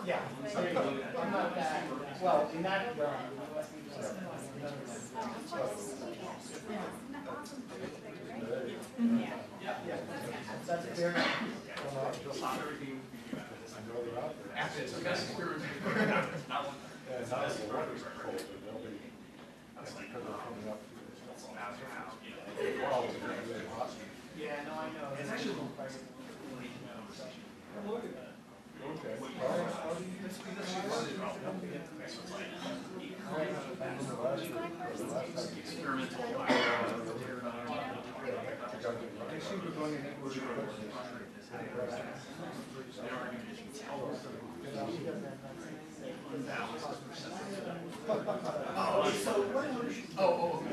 Yeah. I'm not that, well, in that realm. Yeah. That's clear. After it's the best experience. Yeah, now the water's cold, and they'll be, because they're coming up. Wow, it's really hot. Yeah, no, I know. It's actually Okay.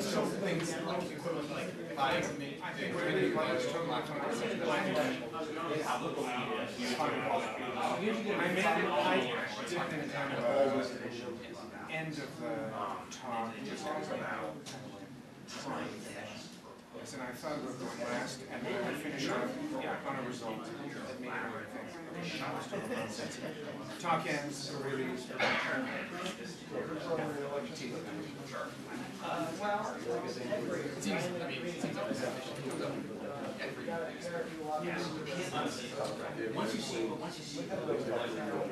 So things like equivalent to like 5 minutes. I think we're going to I made it different kind of end of the talk, just about yes, and I thought we were going last, and then I finish on a result that made everything. Talk ends really Well, it's easy. I mean, it seems like once you see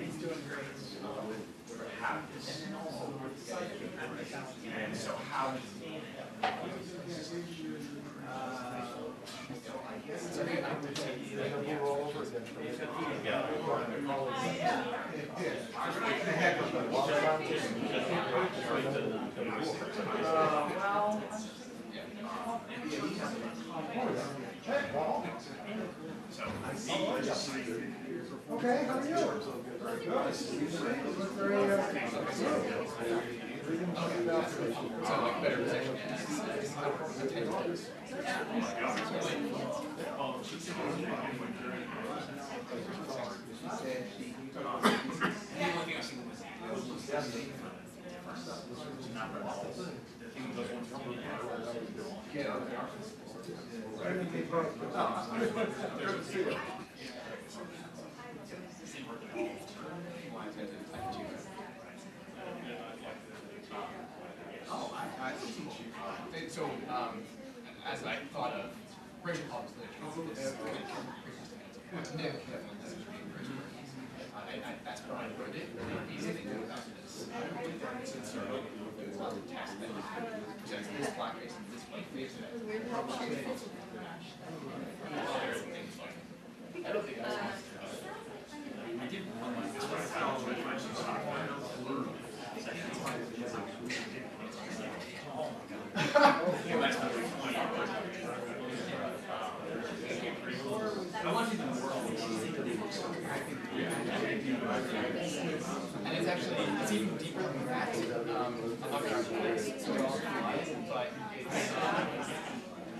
he's doing great. and so how Okay, how are you? so like better position. So, as I thought of racial problems literature, that's what I wrote it. The easy thing about this is sort of a lot of text that presents this black face and this white face. I don't think that's I did one and it's actually, it's even deeper than that. I'm not going to so but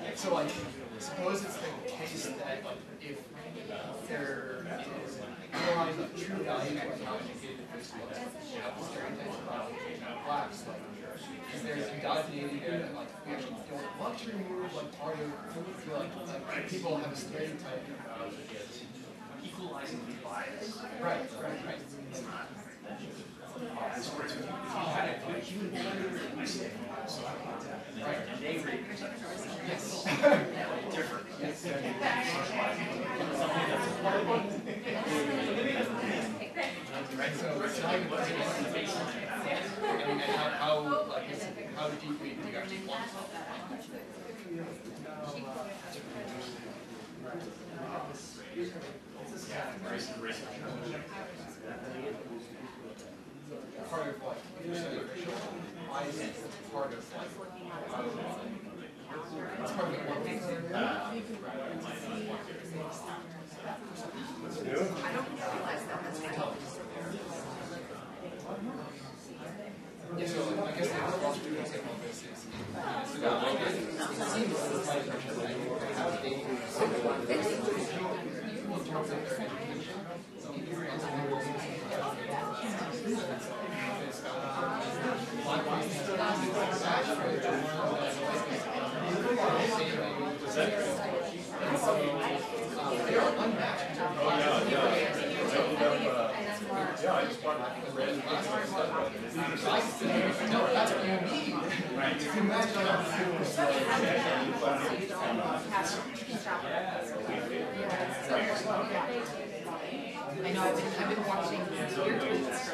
it's, so like, suppose it's the case that if there is realized true value in technology given the stereotypes about blacks, like, is there indoctrinated there that like we actually feel the luxury move, like part of like people have a stereotype about equalizing the bias. Right. It's not. Right. And they read. Yes. Different. Yes. Right. So and how deeply do you actually want to? Part of like, why is it part of like, it's part of the work. I don't realize that. That's right. Yeah, so I guess the philosophy example of this is, Yeah, was part of the red class. No, that's what you need. Right. You can match up. I know, I've been watching your tweets about this.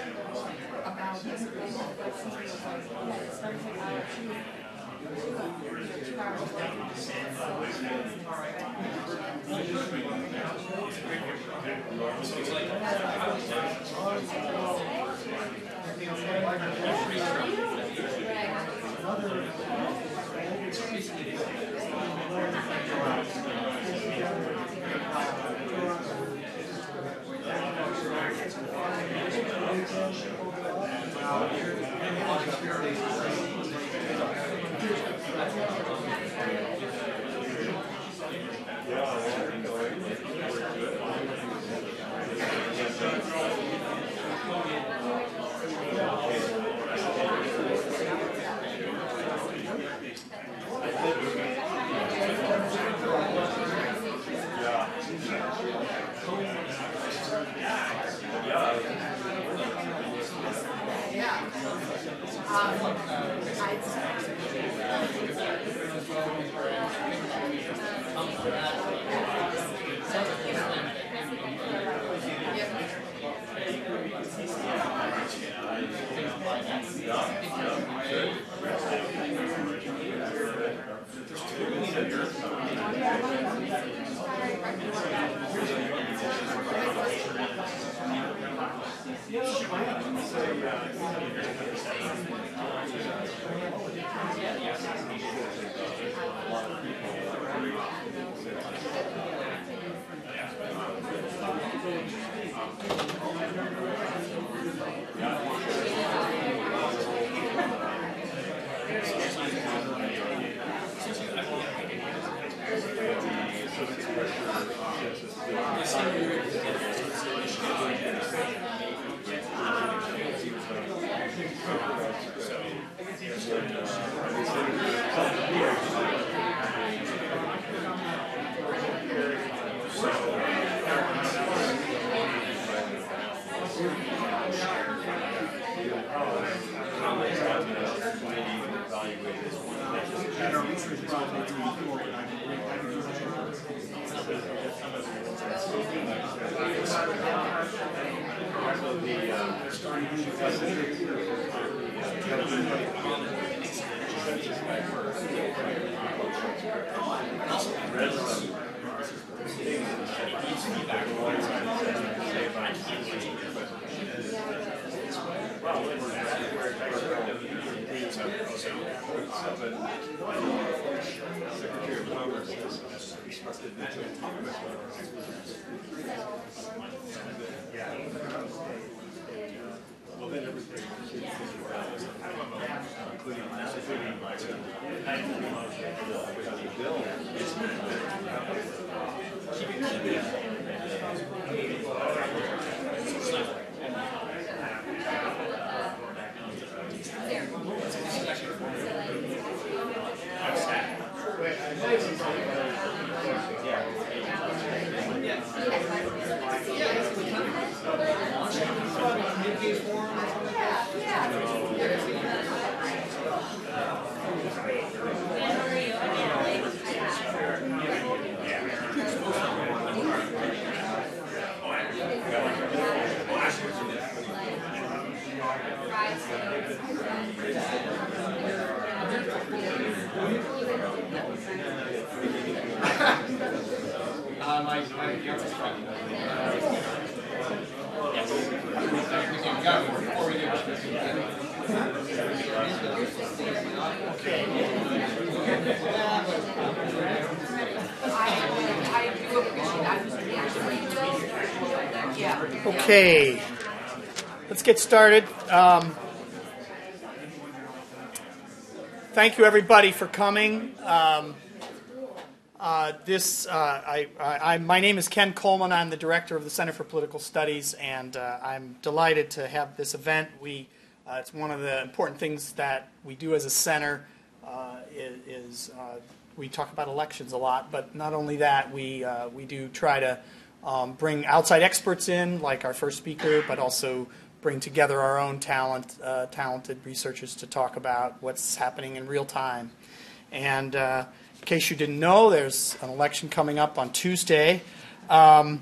Okay, let's get started. Thank you, everybody, for coming. My name is Ken Coleman. I'm the director of the Center for Political Studies, and I'm delighted to have this event. It's one of the important things that we do as a center. We talk about elections a lot, but not only that, we do try to bring outside experts in, like our first speaker, but also bring together our own talented researchers to talk about what's happening in real time. And in case you didn't know, there's an election coming up on Tuesday. And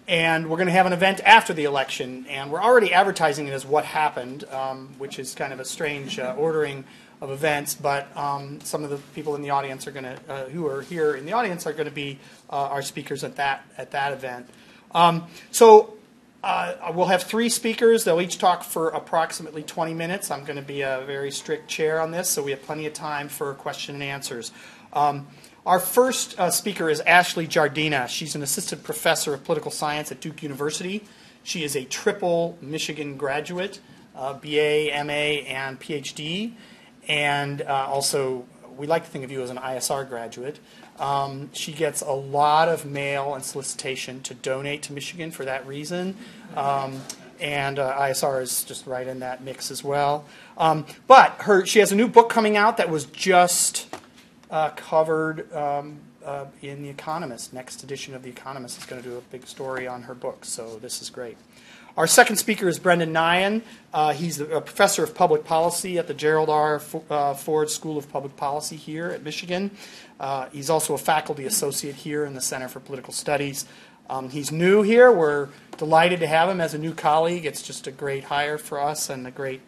we're going to have an event after the election, and we're already advertising it as What Happened, which is kind of a strange ordering of events, but some of the people in the audience are going to, who are here in the audience, are going to be our speakers at that event. We'll have 3 speakers. They'll each talk for approximately 20 minutes. I'm going to be a very strict chair on this, so we have plenty of time for question and answers. Our first speaker is Ashley Jardina. She's an assistant professor of political science at Duke University. She is a triple Michigan graduate, BA, MA, and PhD. And also, we like to think of you as an ISR graduate. She gets a lot of mail and solicitation to donate to Michigan for that reason. And ISR is just right in that mix as well. But she has a new book coming out that was just covered in The Economist. Next edition of The Economist is going to do a big story on her book, so this is great. Our second speaker is Brendan Nyhan. He's a professor of public policy at the Gerald R. Ford School of Public Policy here at Michigan. He's also a faculty associate here in the Center for Political Studies. He's new here. We're delighted to have him as a new colleague. It's just a great hire for us and great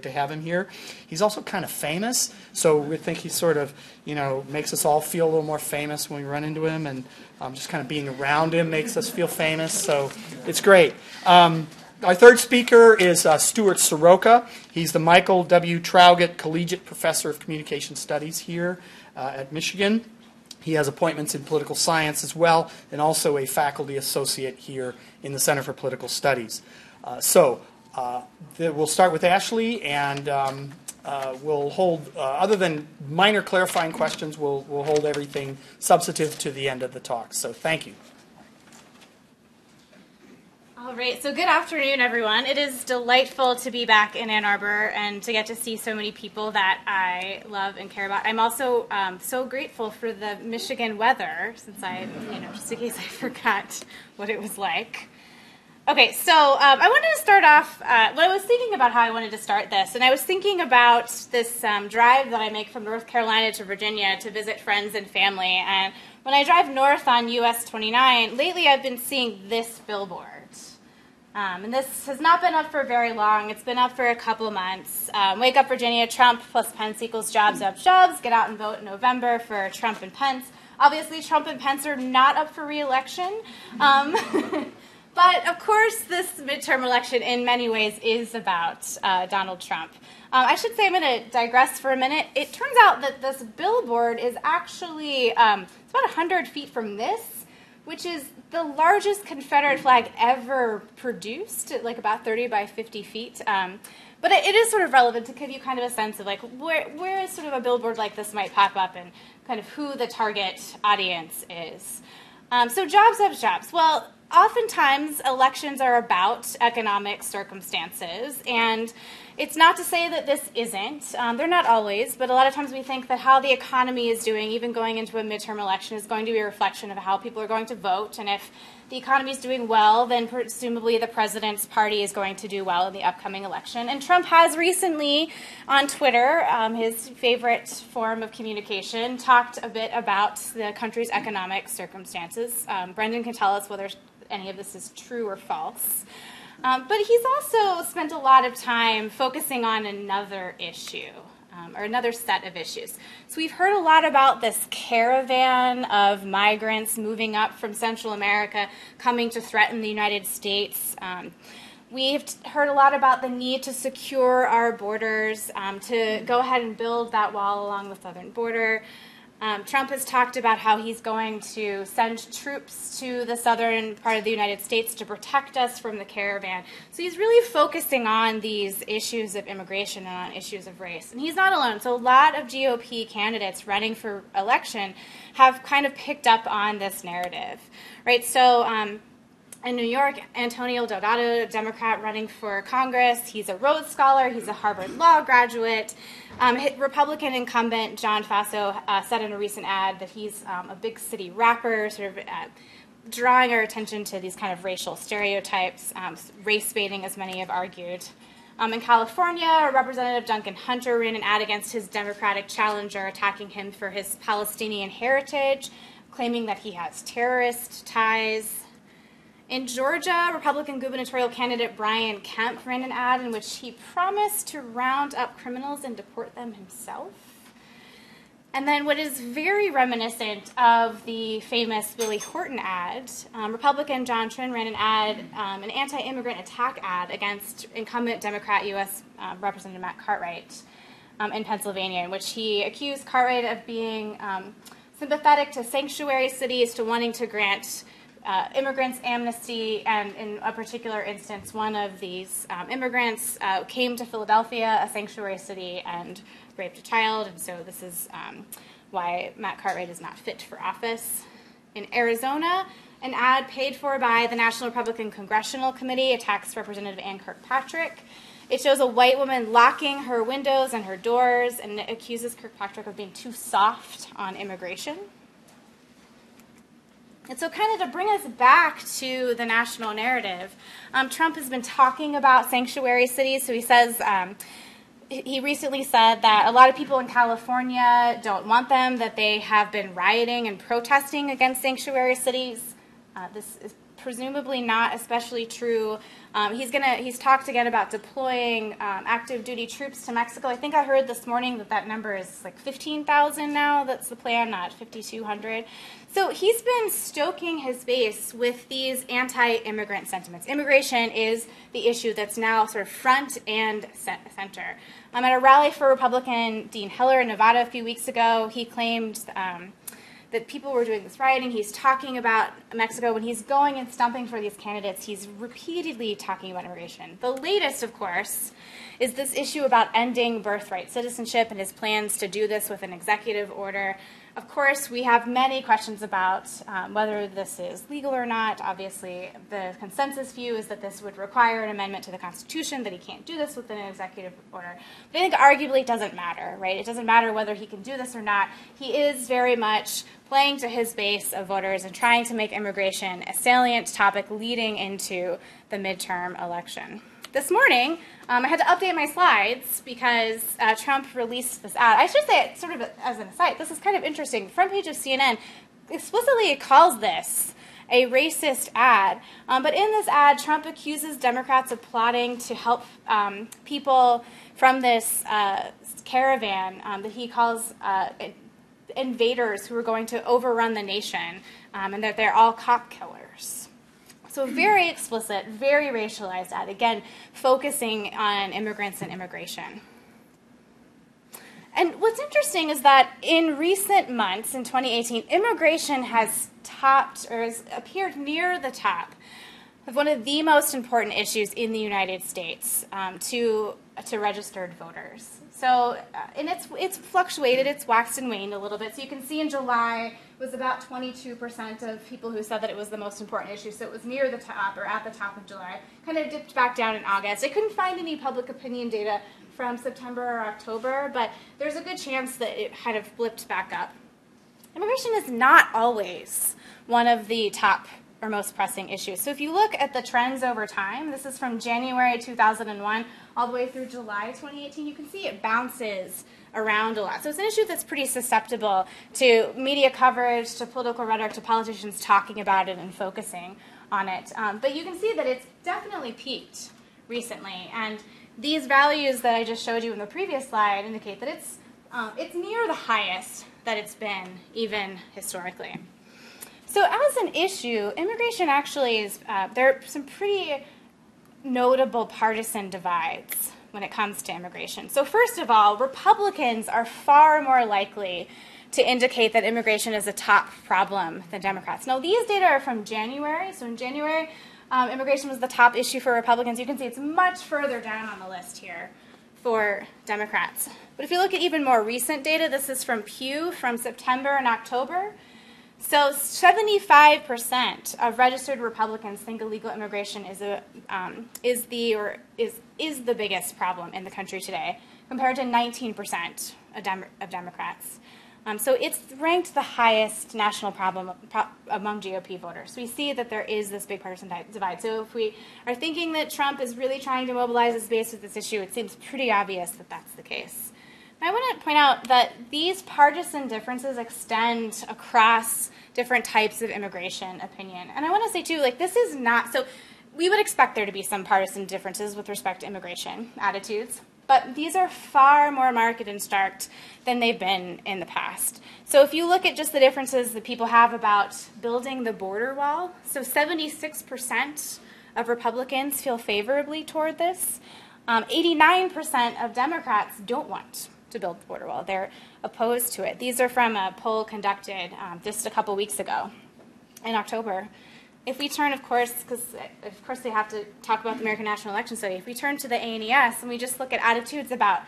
to have him here. He's also kind of famous, so we think he sort of, makes us all feel a little more famous when we run into him, and just kind of being around him makes us feel famous, so it's great. Our third speaker is Stuart Soroka. He's the Michael W. Traugott Collegiate Professor of Communication Studies here at Michigan. He has appointments in political science as well, and also a faculty associate here in the Center for Political Studies. We'll start with Ashley, and we'll hold, other than minor clarifying questions, we'll hold everything substantive to the end of the talk. So thank you. All right, so good afternoon, everyone. It is delightful to be back in Ann Arbor and to get to see so many people that I love and care about. I'm also so grateful for the Michigan weather, since just in case I forgot what it was like. Okay, so I wanted to start off, I was thinking about how I wanted to start this, and I was thinking about this drive that I make from North Carolina to Virginia to visit friends and family, and when I drive north on US 29, lately I've been seeing this billboard. And this has not been up for very long. It's been up for a couple months. Wake up, Virginia, Trump plus Pence equals jobs, jobs, jobs. Get out and vote in November for Trump and Pence. Obviously, Trump and Pence are not up for re-election. But, of course, this midterm election in many ways is about Donald Trump. I should say, I'm going to digress for a minute. It turns out that this billboard is actually it's about 100 feet from this, which is the largest Confederate flag ever produced, like about 30 by 50 feet. But it is sort of relevant to give you kind of a sense of like where sort of a billboard like this might pop up and kind of who the target audience is. So jobs, jobs, jobs. Well, oftentimes elections are about economic circumstances, and it's not to say that this isn't. They're not always, but a lot of times we think that how the economy is doing, even going into a midterm election, is going to be a reflection of how people are going to vote. And if the economy is doing well, then presumably the president's party is going to do well in the upcoming election. And Trump has recently, on Twitter, his favorite form of communication, talked a bit about the country's economic circumstances. Brendan can tell us whether any of this is true or false. But he's also spent a lot of time focusing on another issue, or another set of issues. So we've heard a lot about this caravan of migrants moving up from Central America, coming to threaten the United States. We've heard a lot about the need to secure our borders, to go ahead and build that wall along the southern border. Trump has talked about how he's going to send troops to the southern part of the United States to protect us from the caravan. So he's really focusing on these issues of immigration and on issues of race. And he's not alone. So a lot of GOP candidates running for election have kind of picked up on this narrative, right? So in New York, Antonio Delgado, a Democrat running for Congress, he's a Rhodes Scholar, he's a Harvard Law graduate. Republican incumbent John Faso said in a recent ad that he's a big city rapper, sort of drawing our attention to these kind of racial stereotypes, race baiting, as many have argued. In California, Representative Duncan Hunter ran an ad against his Democratic challenger, attacking him for his Palestinian heritage, claiming that he has terrorist ties. In Georgia, Republican gubernatorial candidate Brian Kemp ran an ad in which he promised to round up criminals and deport them himself. And then what is very reminiscent of the famous Billy Horton ad, Republican John Trinh ran an ad, an anti-immigrant attack ad against incumbent Democrat U.S. Representative Matt Cartwright in Pennsylvania, in which he accused Cartwright of being sympathetic to sanctuary cities, to wanting to grant immigrants amnesty, and in a particular instance, one of these immigrants came to Philadelphia, a sanctuary city, and raped a child, and so this is why Matt Cartwright is not fit for office. In Arizona, an ad paid for by the National Republican Congressional Committee attacks Representative Ann Kirkpatrick. It shows a white woman locking her windows and her doors, and it accuses Kirkpatrick of being too soft on immigration. And so kind of to bring us back to the national narrative, Trump has been talking about sanctuary cities. So he says, he recently said that a lot of people in California don't want them, that they have been rioting and protesting against sanctuary cities. This is presumably not especially true. He's talked again about deploying active duty troops to Mexico. I think I heard this morning that that number is like 15,000 now. That's the plan, not 5,200. So he's been stoking his base with these anti-immigrant sentiments. Immigration is the issue that's now sort of front and center. At a rally for Republican Dean Heller in Nevada a few weeks ago, he claimed that people were doing this rioting. He's talking about Mexico. When he's going and stumping for these candidates, he's repeatedly talking about immigration. The latest, of course, is this issue about ending birthright citizenship and his plans to do this with an executive order. Of course, we have many questions about whether this is legal or not. Obviously, the consensus view is that this would require an amendment to the Constitution, that he can't do this with an executive order. But I think arguably it doesn't matter, right? It doesn't matter whether he can do this or not. He is very much playing to his base of voters and trying to make immigration a salient topic leading into the midterm election. This morning, I had to update my slides because Trump released this ad. I should say, sort of as an aside, this is kind of interesting. The front page of CNN explicitly calls this a racist ad. But in this ad, Trump accuses Democrats of plotting to help people from this caravan that he calls invaders who are going to overrun the nation, and that they're all cop killers. So very explicit, very racialized ad, again, focusing on immigrants and immigration. And what's interesting is that in recent months, in 2018, immigration has topped, or has appeared near the top of one of the most important issues in the United States to registered voters. So, and it's fluctuated, it's waxed and waned a little bit. So you can see in July it was about 22% of people who said that it was the most important issue. So it was near the top, or at the top of July. Kind of dipped back down in August. I couldn't find any public opinion data from September or October, but there's a good chance that it kind of blipped back up. Immigration is not always one of the top or most pressing issues. So if you look at the trends over time, this is from January 2001 all the way through July 2018, you can see it bounces around a lot. So it's an issue that's pretty susceptible to media coverage, to political rhetoric, to politicians talking about it and focusing on it. But you can see that it's definitely peaked recently. And these values that I just showed you in the previous slide indicate that it's near the highest that it's been, even historically. So as an issue, immigration actually is, there are some pretty notable partisan divides when it comes to immigration. So first of all, Republicans are far more likely to indicate that immigration is a top problem than Democrats. Now, these data are from January. So in January, immigration was the top issue for Republicans. You can see it's much further down on the list here for Democrats. But if you look at even more recent data, this is from Pew from September and October. So 75% of registered Republicans think illegal immigration is the biggest problem in the country today, compared to 19% of Democrats. So it's ranked the highest national problem among GOP voters. We see that there is this big partisan divide. So if we are thinking that Trump is really trying to mobilize his base with this issue, it seems pretty obvious that that's the case. And I want to point out that these partisan differences extend across different types of immigration opinion. And I want to say, too, like, this is not, so we would expect there to be some partisan differences with respect to immigration attitudes, but these are far more marked and stark than they've been in the past. So if you look at just the differences that people have about building the border wall, so 76% of Republicans feel favorably toward this. 89% of Democrats don't want to build the border wall. They're opposed to it. These are from a poll conducted just a couple weeks ago in October. If we turn, of course, because of course they have to talk about the American National Election Study, if we turn to the ANES and we just look at attitudes about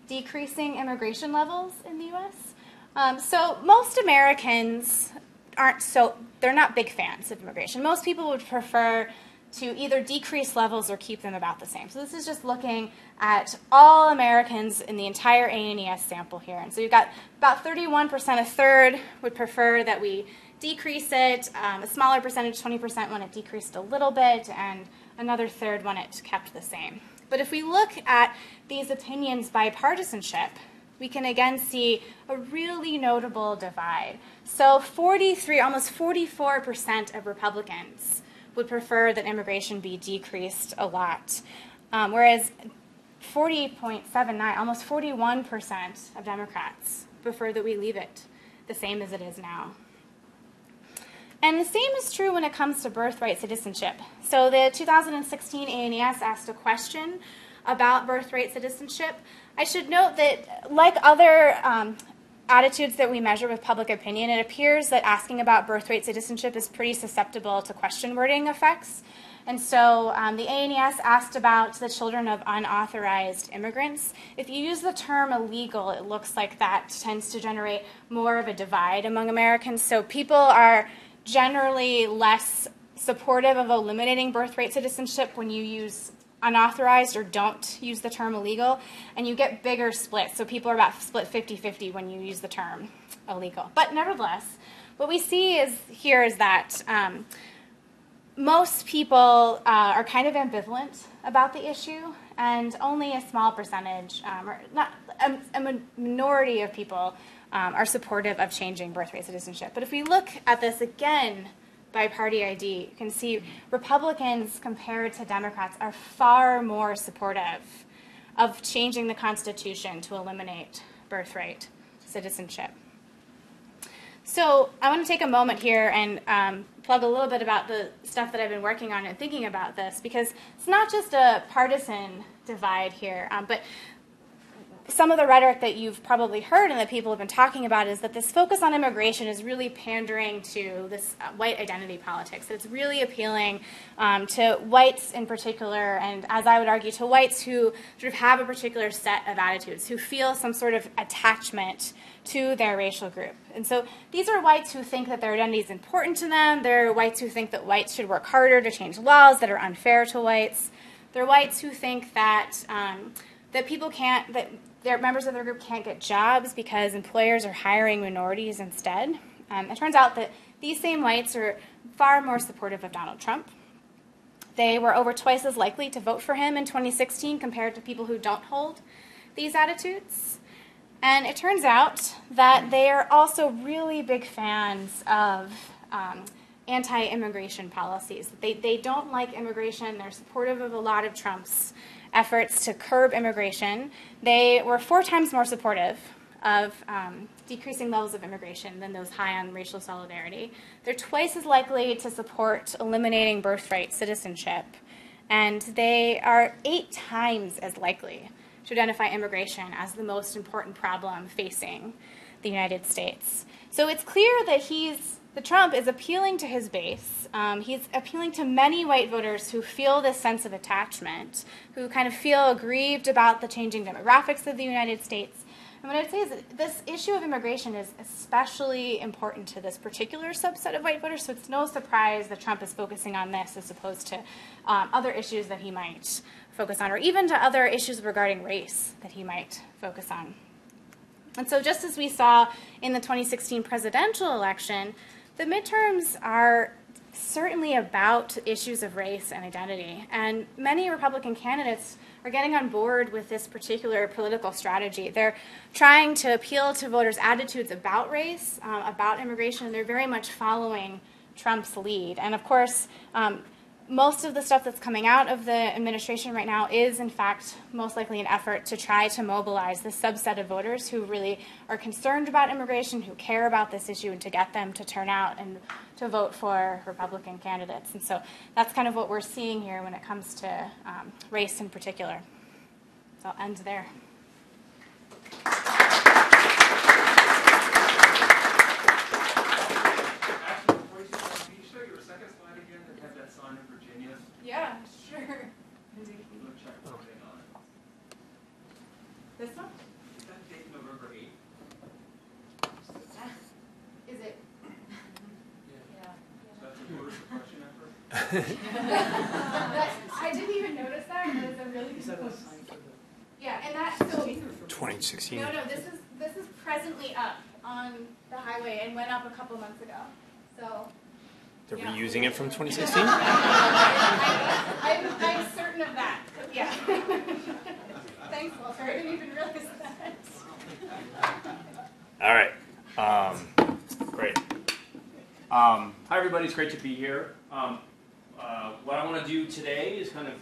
decreasing immigration levels in the U.S., so most Americans they're not big fans of immigration. Most people would prefer to either decrease levels or keep them about the same. So this is just looking at all Americans in the entire ANES sample here. And so you've got about 31%, a third, would prefer that we decrease it, a smaller percentage, 20%, want it decreased a little bit, and another third want it kept the same. But if we look at these opinions by partisanship, we can again see a really notable divide. So almost 44% of Republicans would prefer that immigration be decreased a lot, whereas 40.79, almost 41% of Democrats prefer that we leave it the same as it is now. And the same is true when it comes to birthright citizenship. So the 2016 ANES asked a question about birthright citizenship. I should note that, like other attitudes that we measure with public opinion, it appears that asking about birthright citizenship is pretty susceptible to question wording effects. And so the ANES asked about the children of unauthorized immigrants. If you use the term illegal, it looks like that tends to generate more of a divide among Americans. So people are generally less supportive of eliminating birthright citizenship when you use unauthorized or don't use the term illegal, and you get bigger splits. So people are about split 50-50 when you use the term illegal. But nevertheless, what we see here is that most people are kind of ambivalent about the issue, and only a small percentage, or not a minority of people, are supportive of changing birthright citizenship. But if we look at this again by party ID, you can see Republicans compared to Democrats are far more supportive of changing the Constitution to eliminate birthright citizenship. So I want to take a moment here and plug a little bit about the stuff that I've been working on and thinking about this, because it's not just a partisan divide here, but some of the rhetoric that you've probably heard and that people have been talking about is that this focus on immigration is really pandering to this white identity politics. It's really appealing to whites in particular, and as I would argue, to whites who sort of have a particular set of attitudes, who feel some sort of attachment to their racial group. And so these are whites who think that their identity is important to them. They're whites who think that whites should work harder to change laws that are unfair to whites. They're whites who think that that people can't, that their members of their group can't get jobs because employers are hiring minorities instead. It turns out that these same whites are far more supportive of Donald Trump. They were over twice as likely to vote for him in 2016 compared to people who don't hold these attitudes. And it turns out that they are also really big fans of anti-immigration policies. They don't like immigration. They're supportive of a lot of Trump's efforts to curb immigration. They were 4 times more supportive of decreasing levels of immigration than those high on racial solidarity. They're twice as likely to support eliminating birthright citizenship, and they are 8 times as likely to identify immigration as the most important problem facing the United States. So it's clear that Trump is appealing to his base. He's appealing to many white voters who feel this sense of attachment, who kind of feel aggrieved about the changing demographics of the United States. And what I would say is that this issue of immigration is especially important to this particular subset of white voters, so it's no surprise that Trump is focusing on this as opposed to other issues that he might focus on, or even to other issues regarding race that he might focus on. And so just as we saw in the 2016 presidential election, the midterms are certainly about issues of race and identity. And many Republican candidates are getting on board with this particular political strategy. They're trying to appeal to voters' attitudes about race, about immigration, and they're very much following Trump's lead. And of course, most of the stuff that's coming out of the administration right now is, in fact, most likely an effort to try to mobilize the subset of voters who really are concerned about immigration, who care about this issue, and to get them to turn out and to vote for Republican candidates. And so that's kind of what we're seeing here when it comes to race in particular. So I'll end there. Yeah, sure. This one? That date November 8th. Is it? Yeah. So that's a voter suppression effort? I didn't even notice that. That is a really good point. Yeah, and that, so, 2016. no, this is presently up on the highway and went up a couple months ago. So. They're Yeah. reusing it from 2016? I'm certain of that. Yeah. Thanks, Walter. I didn't even realize that. All right. Great. Hi, everybody. It's great to be here. What I want to do today is kind of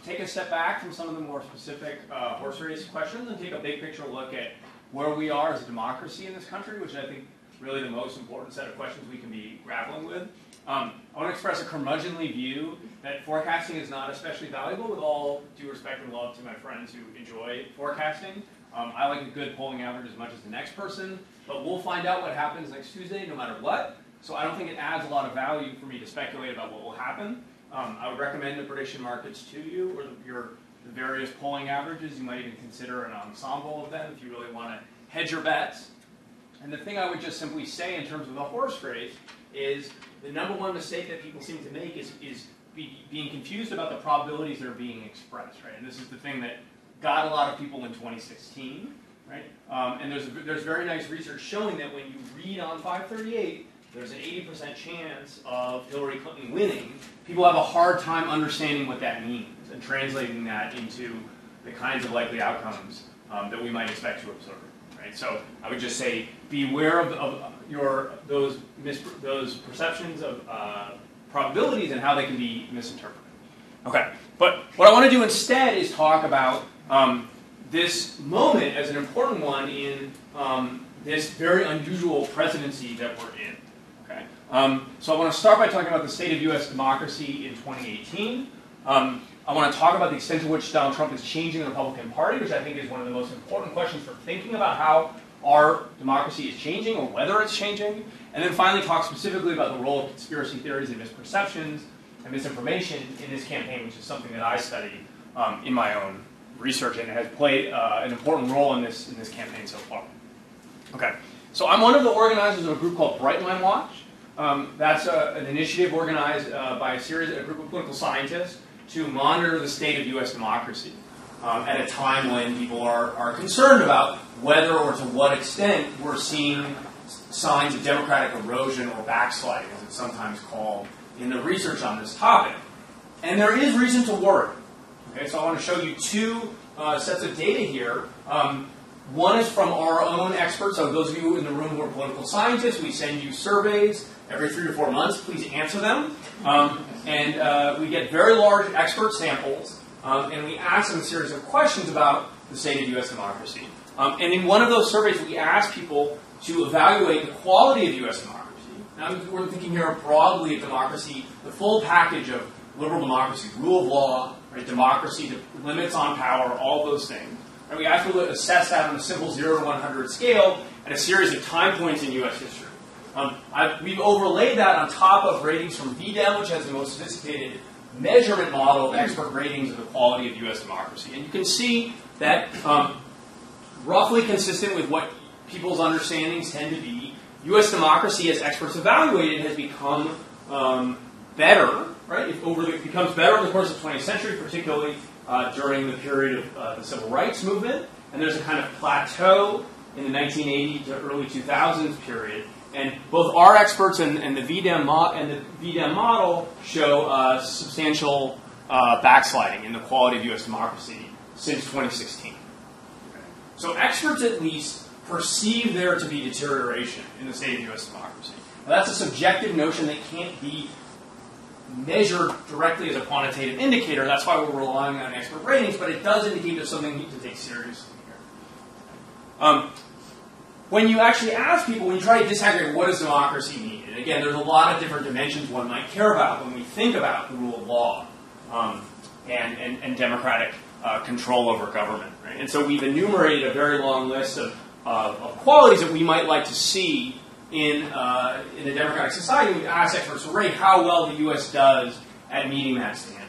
take a step back from some of the more specific horse race questions and take a big picture look at where we are as a democracy in this country, which I think really the most important set of questions we can be grappling with. I want to express a curmudgeonly view that forecasting is not especially valuable, with all due respect and love to my friends who enjoy forecasting. I like a good polling average as much as the next person, but we'll find out what happens next Tuesday no matter what. So I don't think it adds a lot of value for me to speculate about what will happen. I would recommend the prediction markets to you, or the various polling averages. You might even consider an ensemble of them if you really want to hedge your bets. And the thing I would just simply say in terms of the horse race is the number one mistake that people seem to make is being confused about the probabilities that are being expressed, right? And this is the thing that got a lot of people in 2016, right? And there's very nice research showing that when you read on 538, there's an 80% chance of Hillary Clinton winning. People have a hard time understanding what that means and translating that into the kinds of likely outcomes that we might expect to observe. Right? So I would just say beware of those perceptions of probabilities and how they can be misinterpreted. Okay, but what I want to do instead is talk about this moment as an important one in this very unusual presidency that we're in. Okay, so I want to start by talking about the state of U.S. democracy in 2018. I want to talk about the extent to which Donald Trump is changing the Republican Party, which I think is one of the most important questions for thinking about how our democracy is changing or whether it's changing. And then finally talk specifically about the role of conspiracy theories and misperceptions and misinformation in this campaign, which is something that I study in my own research and has played an important role in this campaign so far. Okay, so I'm one of the organizers of a group called Brightline Watch. That's an initiative organized by a group of political scientists to monitor the state of U.S. democracy at a time when people are concerned about whether or to what extent we're seeing signs of democratic erosion or backsliding, as it's sometimes called in the research on this topic. And there is reason to worry. Okay, so I want to show you two sets of data here. One is from our own experts. So those of you in the room who are political scientists, we send you surveys every 3 to 4 months. Please answer them. And we get very large expert samples, and we ask them a series of questions about the state of U.S. democracy. And in one of those surveys, we ask people to evaluate the quality of U.S. democracy. Now, we're thinking here broadly of democracy, the full package of liberal democracy, rule of law, right, democracy, the limits on power, all those things. And we ask people to assess that on a simple 0 to 100 scale at a series of time points in U.S. history. We've overlaid that on top of ratings from VDEM, which has the most sophisticated measurement model of expert ratings of the quality of U.S. democracy. And you can see that roughly consistent with what people's understandings tend to be, U.S. democracy, as experts evaluated, has become better, right? It becomes better over the course of the 20th century, particularly during the period of the Civil Rights Movement. And there's a kind of plateau in the 1980 to early 2000s period. And both our experts and the VDEM model show substantial backsliding in the quality of U.S. democracy since 2016. So experts at least perceive there to be deterioration in the state of U.S. democracy. Now, that's a subjective notion that can't be measured directly as a quantitative indicator. That's why we're relying on expert ratings, but it does indicate there's something we need to take seriously here. When you actually ask people, when you try to disaggregate what does democracy mean, and again, there's a lot of different dimensions one might care about when we think about the rule of law and democratic control over government. Right? And so we've enumerated a very long list of qualities that we might like to see in a democratic society. We've asked experts to rate how well the U.S. does at meeting that standard.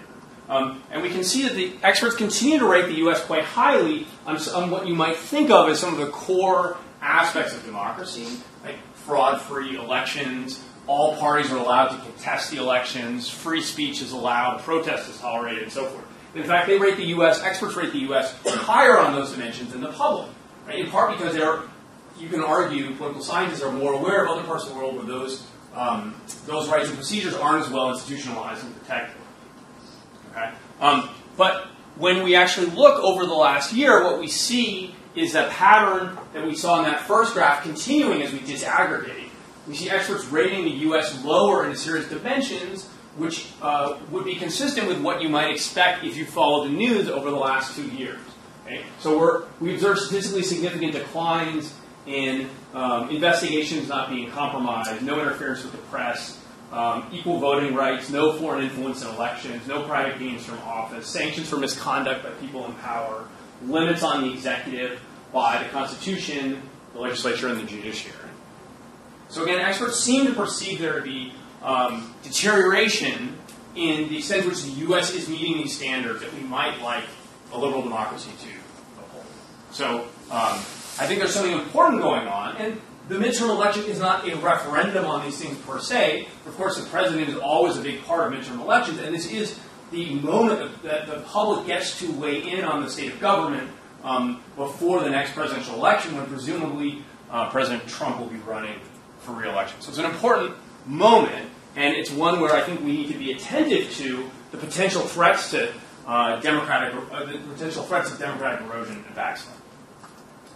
And we can see that the experts continue to rate the U.S. quite highly on what you might think of as some of the core aspects of democracy, like fraud-free elections, all parties are allowed to contest the elections, free speech is allowed, protest is tolerated, and so forth. In fact, they rate the U.S., experts rate the U.S. higher on those dimensions than the public, right? In part because you can argue political scientists are more aware of other parts of the world where those rights and procedures aren't as well institutionalized and protected. Okay? But when we actually look over the last year, what we see is that pattern that we saw in that first graph continuing as we disaggregate. We see experts rating the U.S. lower in a series of dimensions, which would be consistent with what you might expect if you followed the news over the last 2 years. Okay? So we observe statistically significant declines in investigations not being compromised, no interference with the press, equal voting rights, no foreign influence in elections, no private gains from office, sanctions for misconduct by people in power, limits on the executive by the Constitution, the legislature, and the judiciary. So again, experts seem to perceive there to be deterioration in the extent to which the U.S. is meeting these standards that we might like a liberal democracy to uphold. So I think there's something important going on, and the midterm election is not a referendum on these things per se. Of course, the president is always a big part of midterm elections, and this is the moment that the public gets to weigh in on the state of government before the next presidential election, when presumably President Trump will be running for re-election. So it's an important moment, and it's one where I think we need to be attentive to the potential threats to democratic erosion and backsliding.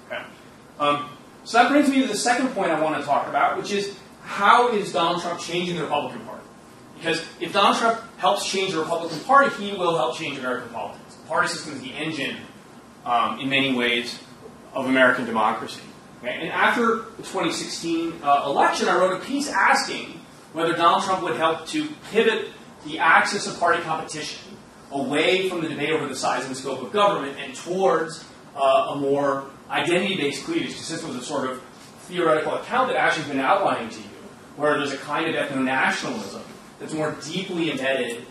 Okay. So that brings me to the second point I want to talk about, which is how is Donald Trump changing the Republican Party? Because if Donald Trump helps change the Republican Party, he will help change American politics. The party system is the engine, in many ways, of American democracy. Okay? And after the 2016 election, I wrote a piece asking whether Donald Trump would help to pivot the axis of party competition away from the debate over the size and scope of government and towards a more identity-based cleavage, consistent with the sort of theoretical account that Ashley's been outlining to you, where there's a kind of ethno-nationalism that's more deeply embedded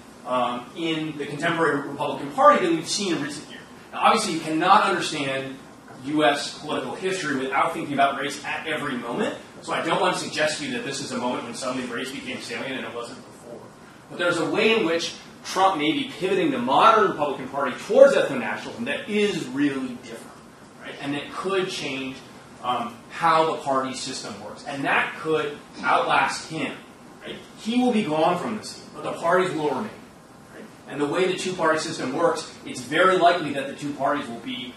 in the contemporary Republican Party than we've seen in recent years. Now, obviously, you cannot understand U.S. political history without thinking about race at every moment, so I don't want to suggest to you that this is a moment when suddenly race became salient and it wasn't before. But there's a way in which Trump may be pivoting the modern Republican Party towards ethno-nationalism that is really different. Right? And that could change how the party system works. And that could outlast him. Right? He will be gone from the scene, but the parties will remain. Right? And the way the two-party system works, it's very likely that the two parties will be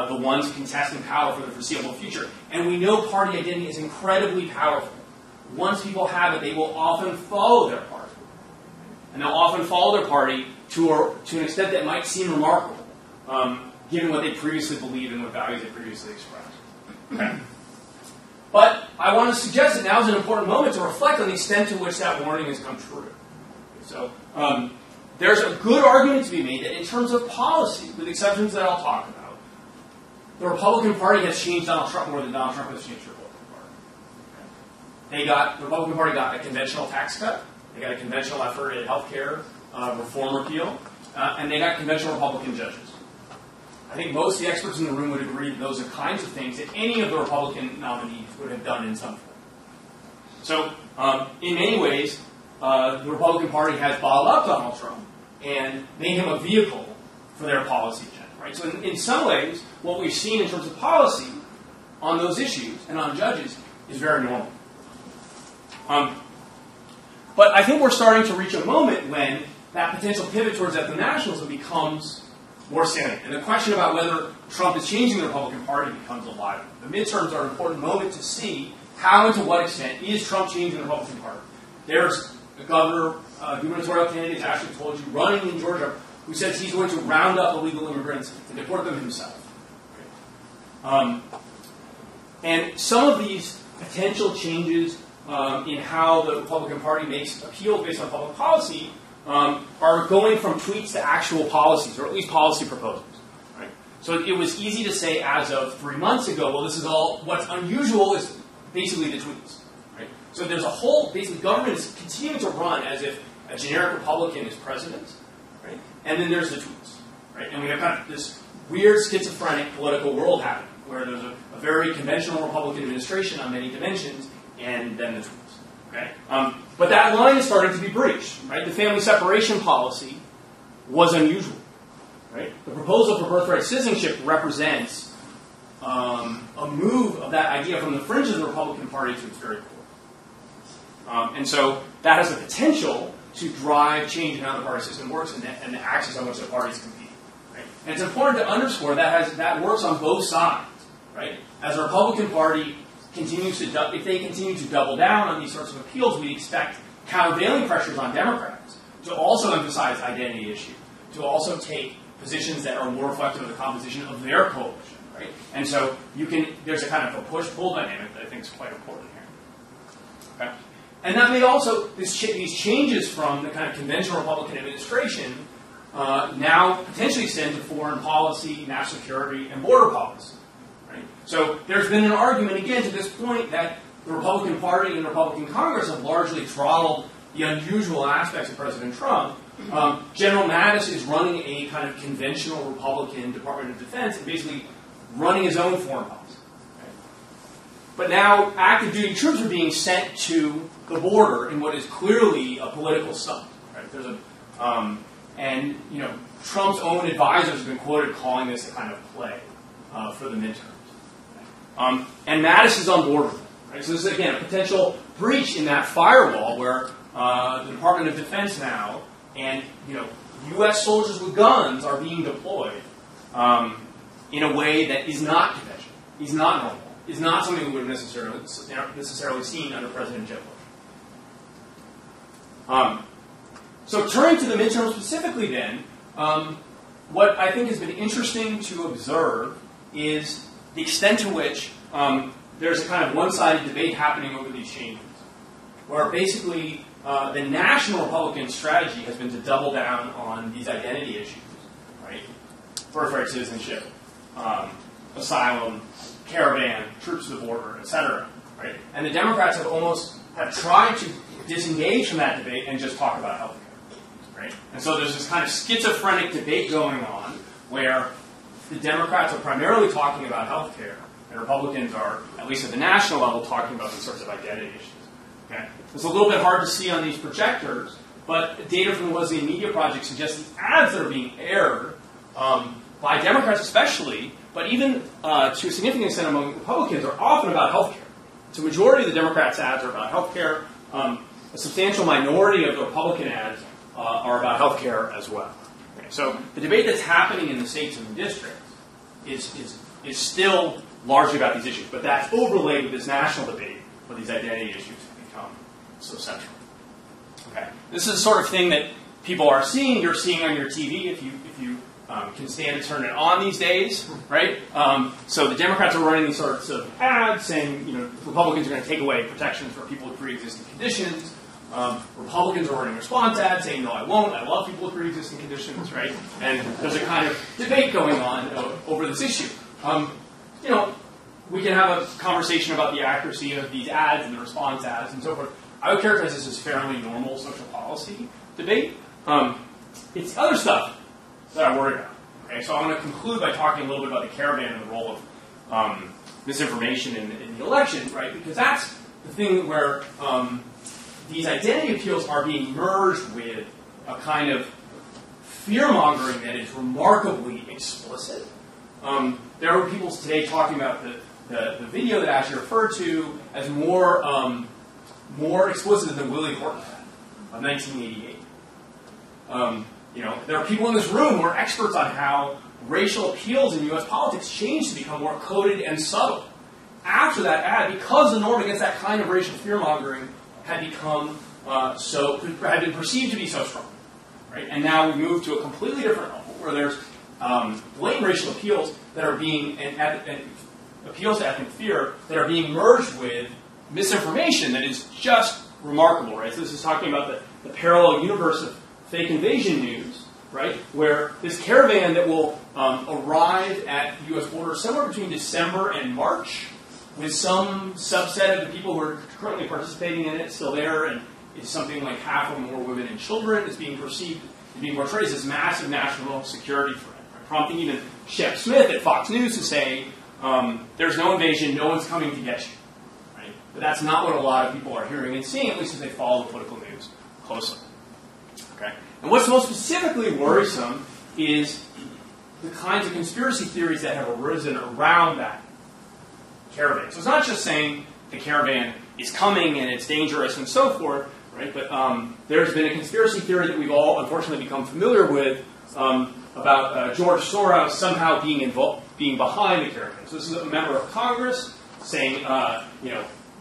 the ones contesting power for the foreseeable future. And we know party identity is incredibly powerful. Once people have it, they will often follow their party. And they'll often follow their party to an extent that might seem remarkable, given what they previously believed and what values they previously expressed. Okay. But I want to suggest that now is an important moment to reflect on the extent to which that warning has come true. So there's a good argument to be made that in terms of policy, with exceptions that I'll talk about, the Republican Party has changed Donald Trump more than Donald Trump has changed the Republican Party. The Republican Party got a conventional tax cut, they got a conventional effort at health care reform repeal, and they got conventional Republican judges. I think most of the experts in the room would agree that those are kinds of things that any of the Republican nominees would have done in some form. So, in many ways, the Republican Party has bottled up Donald Trump and made him a vehicle for their policy agenda. Right? So, in some ways, what we've seen in terms of policy on those issues and on judges is very normal. But I think we're starting to reach a moment when that potential pivot towards ethno-nationalism becomes more salient. And the question about whether Trump is changing the Republican Party becomes alive. The midterms are an important moment to see how and to what extent is Trump changing the Republican Party. There's a gubernatorial candidate, as Ashley told you, running in Georgia, who says he's going to round up illegal immigrants and deport them himself. And some of these potential changes in how the Republican Party makes appeals based on public policy are going from tweets to actual policies, or at least policy proposals. Right? So it was easy to say as of 3 months ago, well, this is all, what's unusual is basically the tweets. Right? So there's a whole, basically government is continuing to run as if a generic Republican is president, right? And then there's the tweets. Right? And we have kind of this weird schizophrenic political world happening, where there's a very conventional Republican administration on many dimensions, and then the tweets. Okay? But that line is starting to be breached. Right? The family separation policy was unusual. Right? The proposal for birthright citizenship represents a move of that idea from the fringes of the Republican Party to its very core. And so that has the potential to drive change in how the party system works and the axis on which the parties compete. Right? And it's important to underscore that works on both sides. Right? As the Republican Party continues to, if they continue to double down on these sorts of appeals, we expect countervailing pressures on Democrats to also emphasize identity issues, to also take positions that are more reflective of the composition of their coalition. Right? And so there's a kind of a push-pull dynamic that I think is quite important here. Okay? And that may also, these changes from the kind of conventional Republican administration now potentially extend to foreign policy, national security, and border policy. Right? So there's been an argument, again, to this point, that the Republican Party and the Republican Congress have largely throttled the unusual aspects of President Trump. General Mattis is running a kind of conventional Republican Department of Defense and basically running his own foreign policy. Right? But now active duty troops are being sent to the border in what is clearly a political stunt. Right? There's and Trump's own advisors have been quoted calling this a kind of play for the midterms. And Mattis is on board with it. Right? So this is, again, a potential breach in that firewall where the Department of Defense now and U.S. soldiers with guns are being deployed in a way that is not conventional, is not normal, is not something we would have necessarily seen under President Jeb Bush. So turning to the midterm specifically then, what I think has been interesting to observe is the extent to which there's a kind of one-sided debate happening over these changes, where basically the national Republican strategy has been to double down on these identity issues, right? Birthright citizenship, asylum, caravan, troops to the border, etc. Right? And the Democrats have tried to disengage from that debate and just talk about health care. Right? And so there's this kind of schizophrenic debate going on where the Democrats are primarily talking about health care, and Republicans are, at least at the national level, talking about these sorts of identity issues. Okay? It's a little bit hard to see on these projectors, but data from the Wesleyan Media Project suggests the ads that are being aired by Democrats especially, but even to a significant extent among Republicans, are often about health care. So the majority of the Democrats' ads are about health care. A substantial minority of the Republican ads are about health care as well. Okay? So the debate that's happening in the states and the districts is still largely about these issues, but that's overlaid with this national debate where these identity issues have become so central. Okay, this is the sort of thing that people are seeing. You're seeing on your TV if you can stand to turn it on these days, right? So the Democrats are running these sorts of ads saying, Republicans are going to take away protections for people with pre-existing conditions. Republicans are running response ads saying, no, I won't. I love people with pre-existing conditions, right? And there's a kind of debate going on over this issue. We can have a conversation about the accuracy of these ads and the response ads and so forth. I would characterize this as fairly normal social policy debate. It's the other stuff that I worry about. Okay, so I'm going to conclude by talking a little bit about the caravan and the role of misinformation in the election, right? Because that's the thing where these identity appeals are being merged with a kind of fear-mongering that is remarkably explicit. There are people today talking about the video that Ashley referred to as more explicit than Willie Horton of 1988. There are people in this room who are experts on how racial appeals in U.S. politics changed to become more coded and subtle. After that ad, because the norm against that kind of racial fear-mongering had become had been perceived to be so strong, right? And now we move to a completely different level where there's blatant racial appeals that are being and appeals to ethnic fear that are being merged with misinformation that is just remarkable, right? So this is talking about the parallel universe of fake invasion news, right? Where this caravan that will arrive at U.S. borders somewhere between December and March, with some subset of the people who are currently participating in it still there, and it's something like half or more women and children, is being perceived, being portrayed as this massive national security threat, right? Prompting even Shep Smith at Fox News to say, there's no invasion, no one's coming to get you. Right? But that's not what a lot of people are hearing and seeing, at least as they follow the political news closely. Okay? And what's most specifically worrisome is the kinds of conspiracy theories that have arisen around that caravan. So it's not just saying the caravan is coming and it's dangerous and so forth, right? But there's been a conspiracy theory that we've all unfortunately become familiar with about George Soros somehow being behind the caravan. So this is a member of Congress saying,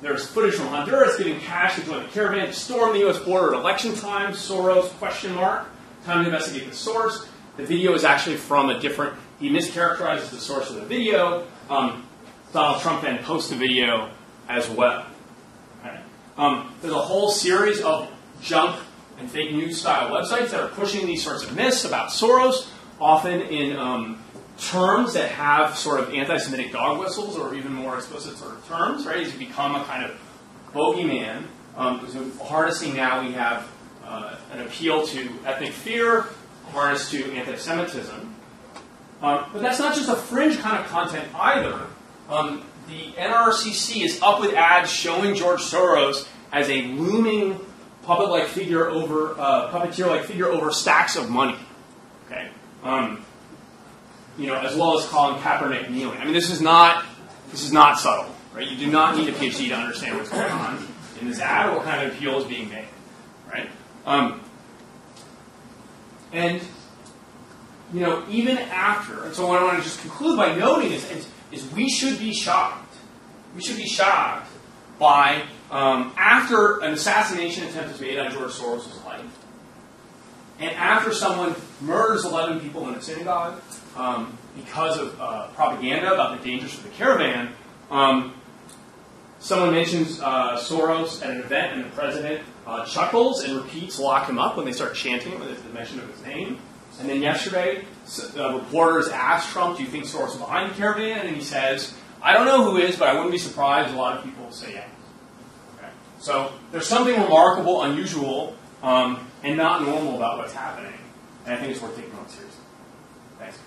there's footage from Honduras giving cash to join the caravan to storm the U.S. border at election time. Soros, ? Time to investigate the source. The video is actually from a different, he mischaracterizes the source of the video. Donald Trump then posts the video as well. Okay. There's a whole series of junk and fake news style websites that are pushing these sorts of myths about Soros, often in terms that have sort of anti-Semitic dog whistles or even more explicit sort of terms, right? He's become a kind of bogeyman. Harnessing now, we have an appeal to ethnic fear, harnessed to anti-Semitism. But that's not just a fringe kind of content either. The NRCC is up with ads showing George Soros as a looming puppet-like figure puppeteer-like figure over stacks of money. Okay, as well as calling Kaepernick kneeling. I mean, this is not subtle, right? You do not need a PhD to understand what's going on in this ad or what kind of appeal is being made, right? And even after, and so what I want to just conclude by noting is we should be shocked. We should be shocked by, after an assassination attempt is made on George Soros' life, and after someone murders 11 people in a synagogue because of propaganda about the dangers of the caravan, someone mentions Soros at an event and the president chuckles and repeats "lock him up" when they start chanting it with the mention of his name. And then yesterday, reporters asked Trump, do you think Soros is behind the caravan? And he says, I don't know who is, but I wouldn't be surprised. A lot of people say yes. Okay. So there's something remarkable, unusual, and not normal about what's happening. And I think it's worth taking on seriously. Thanks.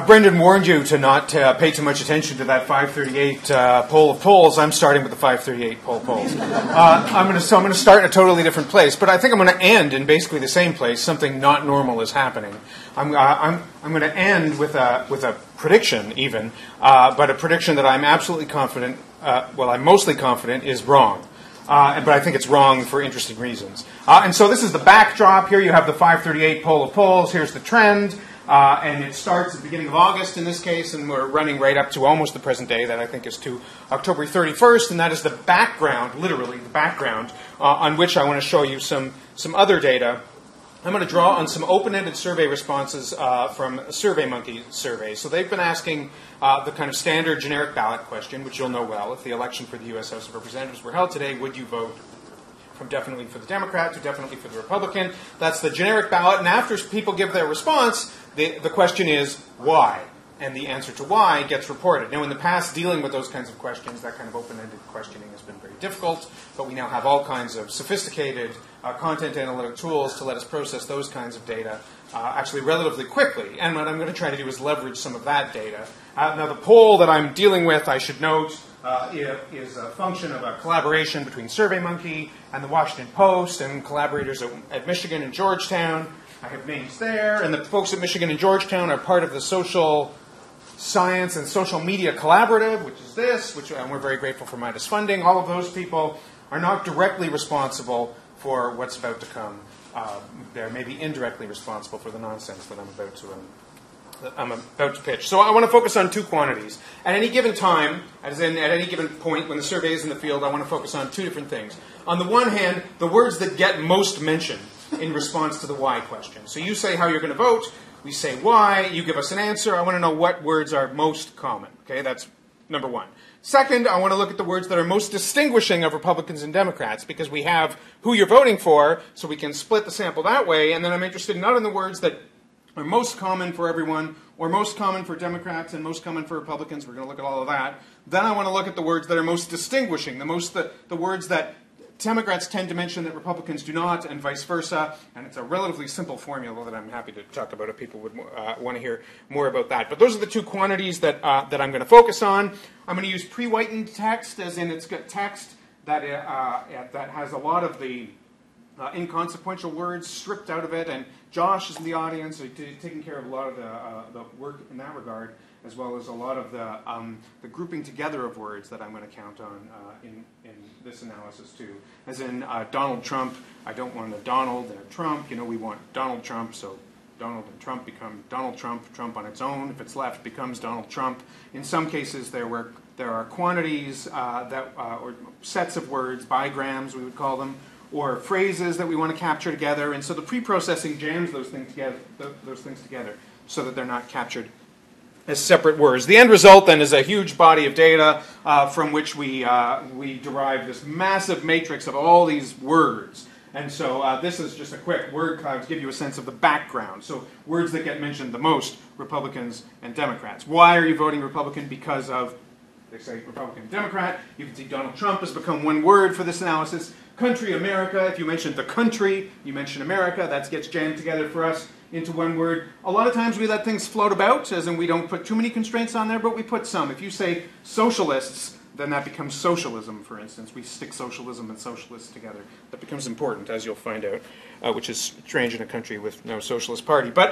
Brendan warned you to not pay too much attention to that 538 poll of polls. I'm starting with the 538 poll polls. I'm going to start in a totally different place, but I think I'm going to end in basically the same place. Something not normal is happening. I'm going to end with a prediction, even, but a prediction that I'm absolutely confident. I'm mostly confident is wrong. But I think it's wrong for interesting reasons. And so this is the backdrop. Here you have the 538 poll of polls. Here's the trend. And it starts at the beginning of August in this case, and we're running right up to almost the present day, that I think is to October 31st, and that is the background, literally the background, on which I want to show you some other data. I'm going to draw on some open-ended survey responses from SurveyMonkey survey. So they've been asking the kind of standard generic ballot question, which you'll know well. If the election for the U.S. House of Representatives were held today, would you vote from definitely for the Democrat to definitely for the Republican? That's the generic ballot. And after people give their response, the question is, why? and the answer to why gets reported. Now, in the past, dealing with those kinds of questions, that kind of open-ended questioning has been very difficult, but we now have all kinds of sophisticated content analytic tools to let us process those kinds of data actually relatively quickly. And what I'm going to try to do is leverage some of that data. Now, the poll that I'm dealing with, I should note, is a function of a collaboration between SurveyMonkey and the Washington Post and collaborators at Michigan and Georgetown. I have names there, and the folks at Michigan and Georgetown are part of the Social Science and Social Media Collaborative, which is this, and we're very grateful for Midas funding. All of those people are not directly responsible for what's about to come. They're maybe indirectly responsible for the nonsense that I'm about to pitch. So I want to focus on two quantities. At any given time, as in at any given point when the survey is in the field, I want to focus on two different things. On the one hand, the words that get most mentioned in response to the why question. So you say how you're going to vote, we say why, you give us an answer. I want to know what words are most common. Okay, that's number one. Second, I want to look at the words that are most distinguishing of Republicans and Democrats, because we have who you're voting for, so we can split the sample that way, and then I'm interested not in the words that are most common for everyone, or most common for Democrats and most common for Republicans. We're going to look at all of that. Then I want to look at the words that are most distinguishing, the words that Democrats tend to mention that Republicans do not, and vice versa. And it's a relatively simple formula that I'm happy to talk about if people would want to hear more about that. But those are the two quantities that I'm going to focus on. I'm going to use pre-whitened text, as in it's got text that has a lot of the inconsequential words stripped out of it. And Josh is in the audience, so taking care of a lot of the work in that regard, as well as a lot of the grouping together of words that I'm going to count on in this analysis too. As in Donald Trump, I don't want a Donald and a Trump. We want Donald Trump, so Donald and Trump become Donald Trump. Trump on its own, if it's left, becomes Donald Trump. In some cases, there are quantities or sets of words, bigrams we would call them, or phrases that we want to capture together. And so the pre-processing jams those things together so that they're not captured as separate words. The end result, then, is a huge body of data from which we derive this massive matrix of all these words. And so this is just a quick word cloud to give you a sense of the background. So words that get mentioned the most, Republicans and Democrats. Why are you voting Republican? Because of, they say Republican and Democrat. You can see Donald Trump has become one word for this analysis. Country, America. If you mention the country, you mention America. That gets jammed together for us into one word. A lot of times we let things float about, as in we don't put too many constraints on there, but we put some. If you say socialists, then that becomes socialism, for instance. We stick socialism and socialists together. That becomes important, as you'll find out, which is strange in a country with no socialist party. But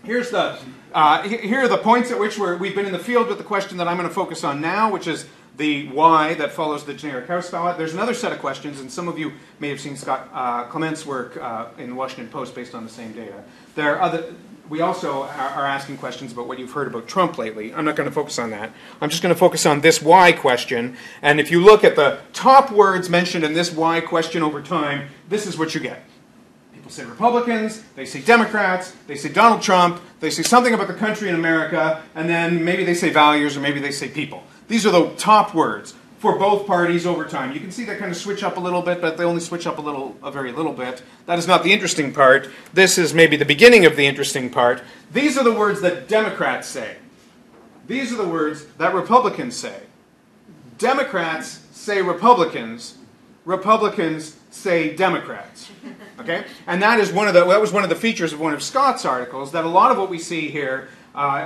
here are the points at which we've been in the field with the question that I'm going to focus on now, which is the why that follows the generic House ballot. There's another set of questions, and some of you may have seen Scott Clement's work in the Washington Post based on the same data. We also are asking questions about what you've heard about Trump lately. I'm not going to focus on that. I'm just going to focus on this why question. And if you look at the top words mentioned in this why question over time, this is what you get. People say Republicans, they say Democrats, they say Donald Trump, they say something about the country in America, and then maybe they say values or maybe they say people. These are the top words for both parties over time. You can see they kind of switch up a little bit, but they only switch up a very little bit. That is not the interesting part. This is maybe the beginning of the interesting part. These are the words that Democrats say. These are the words that Republicans say. Democrats say Republicans. Republicans say Democrats. Okay? And that was one of the features of one of Scott's articles, that a lot of what we see here